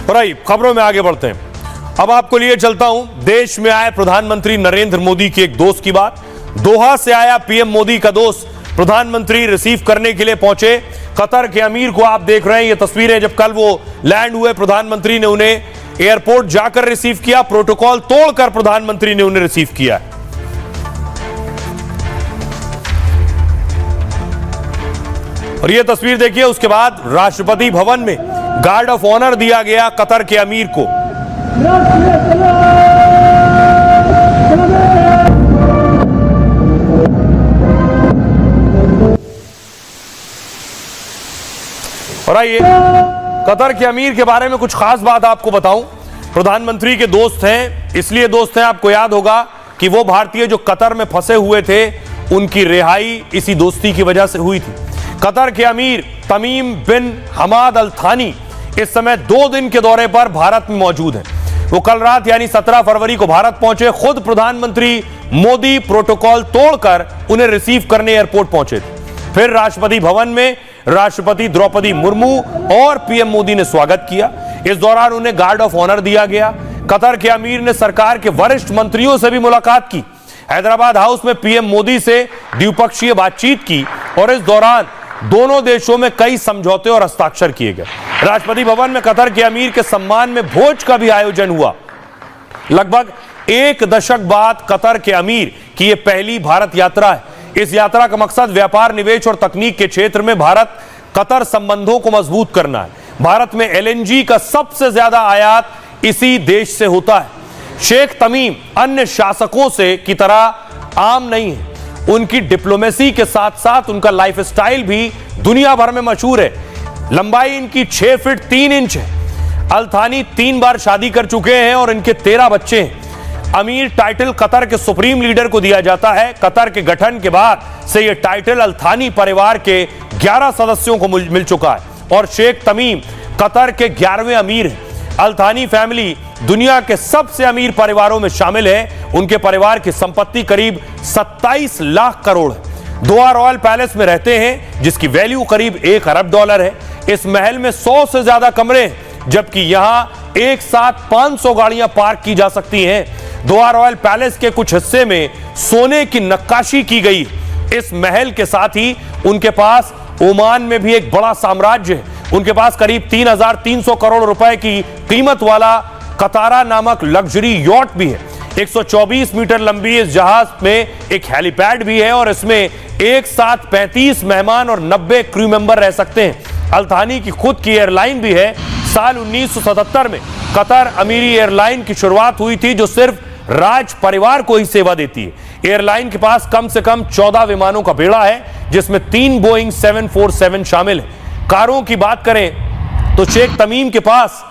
और खबरों में आगे बढ़ते हैं। अब आपको लिए चलता हूं देश में आए प्रधानमंत्री नरेंद्र मोदी की एक दोस्त की बात। दोहा से आया पीएम मोदी का दोस्त प्रधानमंत्री रिसीव करने के लिए पहुंचे। कतर के अमीर को आप देख रहे हैं, ये तस्वीरें जब कल वो लैंड हुए, प्रधानमंत्री ने उन्हें एयरपोर्ट जाकर रिसीव किया। प्रोटोकॉल तोड़कर प्रधानमंत्री ने उन्हें रिसीव किया। और यह तस्वीर देखिए, उसके बाद राष्ट्रपति भवन में गार्ड ऑफ ऑनर दिया गया कतर के अमीर को। और आइए कतर के अमीर के बारे में कुछ खास बात आपको बताऊं। प्रधानमंत्री के दोस्त हैं, इसलिए दोस्त हैं, आपको याद होगा कि वो भारतीय जो कतर में फंसे हुए थे उनकी रिहाई इसी दोस्ती की वजह से हुई थी। कतर के अमीर तमीम बिन हमाद अल थानी इस समय 2 दिन के दौरे पर भारत में मौजूद हैं। वो कल रात यानी 17 फरवरी को भारत पहुंचे। खुद प्रधानमंत्री मोदी प्रोटोकॉल तोड़कर उन्हें रिसीव करने एयरपोर्ट पहुंचे थे। फिर राष्ट्रपति भवन में राष्ट्रपति द्रौपदी मुर्मू और पीएम मोदी ने स्वागत किया। इस दौरान उन्हें गार्ड ऑफ ऑनर दिया गया। कतर के अमीर ने सरकार के वरिष्ठ मंत्रियों से भी मुलाकात की। हैदराबाद हाउस में पीएम मोदी से द्विपक्षीय बातचीत की और इस दौरान दोनों देशों में कई समझौते और हस्ताक्षर किए गए। राष्ट्रपति भवन में कतर के अमीर के सम्मान में भोज का भी आयोजन हुआ। लगभग 1 दशक बाद कतर के अमीर की यह पहली भारत यात्रा है। इस यात्रा का मकसद व्यापार, निवेश और तकनीक के क्षेत्र में भारत कतर संबंधों को मजबूत करना है। भारत में एलएनजी का सबसे ज्यादा आयात इसी देश से होता है। शेख तमीम अन्य शासकों से की तरह आम नहीं है। उनकी डिप्लोमेसी के साथ साथ उनका लाइफस्टाइल भी दुनिया भर में मशहूर है। लंबाई इनकी 6 फीट 3 इंच है। अल थानी 3 बार शादी कर चुके हैं और इनके 13 बच्चे हैं। अमीर टाइटल कतर के सुप्रीम लीडर को दिया जाता है। कतर के गठन के बाद से यह टाइटल अल थानी परिवार के 11 सदस्यों को मिल चुका है और शेख तमीम कतर के 11वें अमीर हैं। अल थानी फैमिली दुनिया के सबसे अमीर परिवारों में शामिल है। उनके परिवार की संपत्ति करीब 27 लाख करोड़ है। दोहा रॉयल पैलेस में रहते हैं जिसकी वैल्यू करीब $1 अरब है। इस महल में 100 से ज्यादा कमरे हैं, जबकि यहां एक साथ 500 गाड़ियां पार्क की जा सकती हैं। दोहा रॉयल पैलेस के कुछ हिस्से में सोने की नक्काशी की गई। इस महल के साथ ही उनके पास ओमान में भी एक बड़ा साम्राज्य है। उनके पास करीब 3,300 करोड़ रुपए की कीमत वाला कतारा नामक लग्जरी यॉट भी है। 124 मीटर लंबी इस जहाज में एक हेलीपैड भी है और इसमें एक साथ 35 मेहमान और 90 क्रू मेंबर रह सकते हैं। अल थानी की खुद की एयरलाइन भी है। साल 1977 में कतर अमीरी एयरलाइन की शुरुआत हुई थी, जो सिर्फ राज परिवार को ही सेवा देती है। एयरलाइन के पास कम से कम 14 विमानों का बेड़ा है, जिसमें 3 बोइंग 747 शामिल है। कारों की बात करें तो शेख तमीम के पास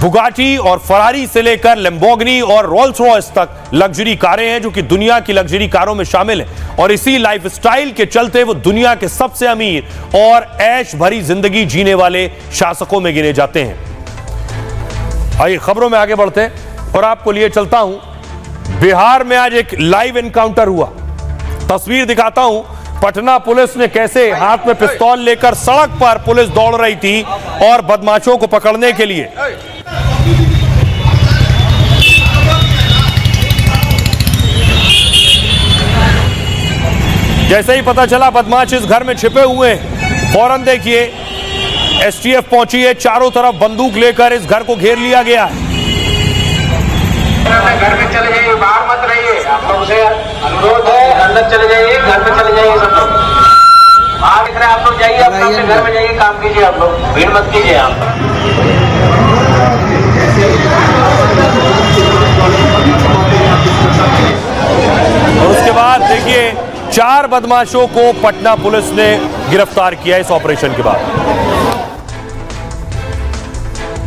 बुगाटी और फरारी से लेकर लैम्बोर्गिनी और रोल्स रॉयस तक लग्जरी कारें हैं, जो कि दुनिया की लग्जरी कारों में शामिल हैं। और इसी लाइफस्टाइल के चलते वो दुनिया के सबसे अमीर और ऐश भरी जिंदगी जीने वाले शासकों में गिने जाते हैं। आइए खबरों में आगे बढ़ते हैं और आपको लिए चलता हूं। बिहार में आज एक लाइव एनकाउंटर हुआ। तस्वीर दिखाता हूं। पटना पुलिस ने कैसे हाथ में पिस्तौल लेकर सड़क पर पुलिस दौड़ रही थी और बदमाशों को पकड़ने के लिए। जैसे ही पता चला बदमाश इस घर में छिपे हुए हैं, फौरन देखिए एसटीएफ पहुंची है। चारों तरफ बंदूक लेकर इस घर को घेर लिया गया है। घर में चले जाइए, बाहर मत रहिए। आप लोग से अनुरोध है, अंदर चले जाइए, घर में चले जाइए सब लोग। बाहर दिख रहे हैं, आप लोग जाइए, अपने घर में जाइए, काम कीजिए। आप लोग भीड़ मत कीजिए। आप और उसके बाद देखिए 4 बदमाशों को पटना पुलिस ने गिरफ्तार किया इस ऑपरेशन के बाद।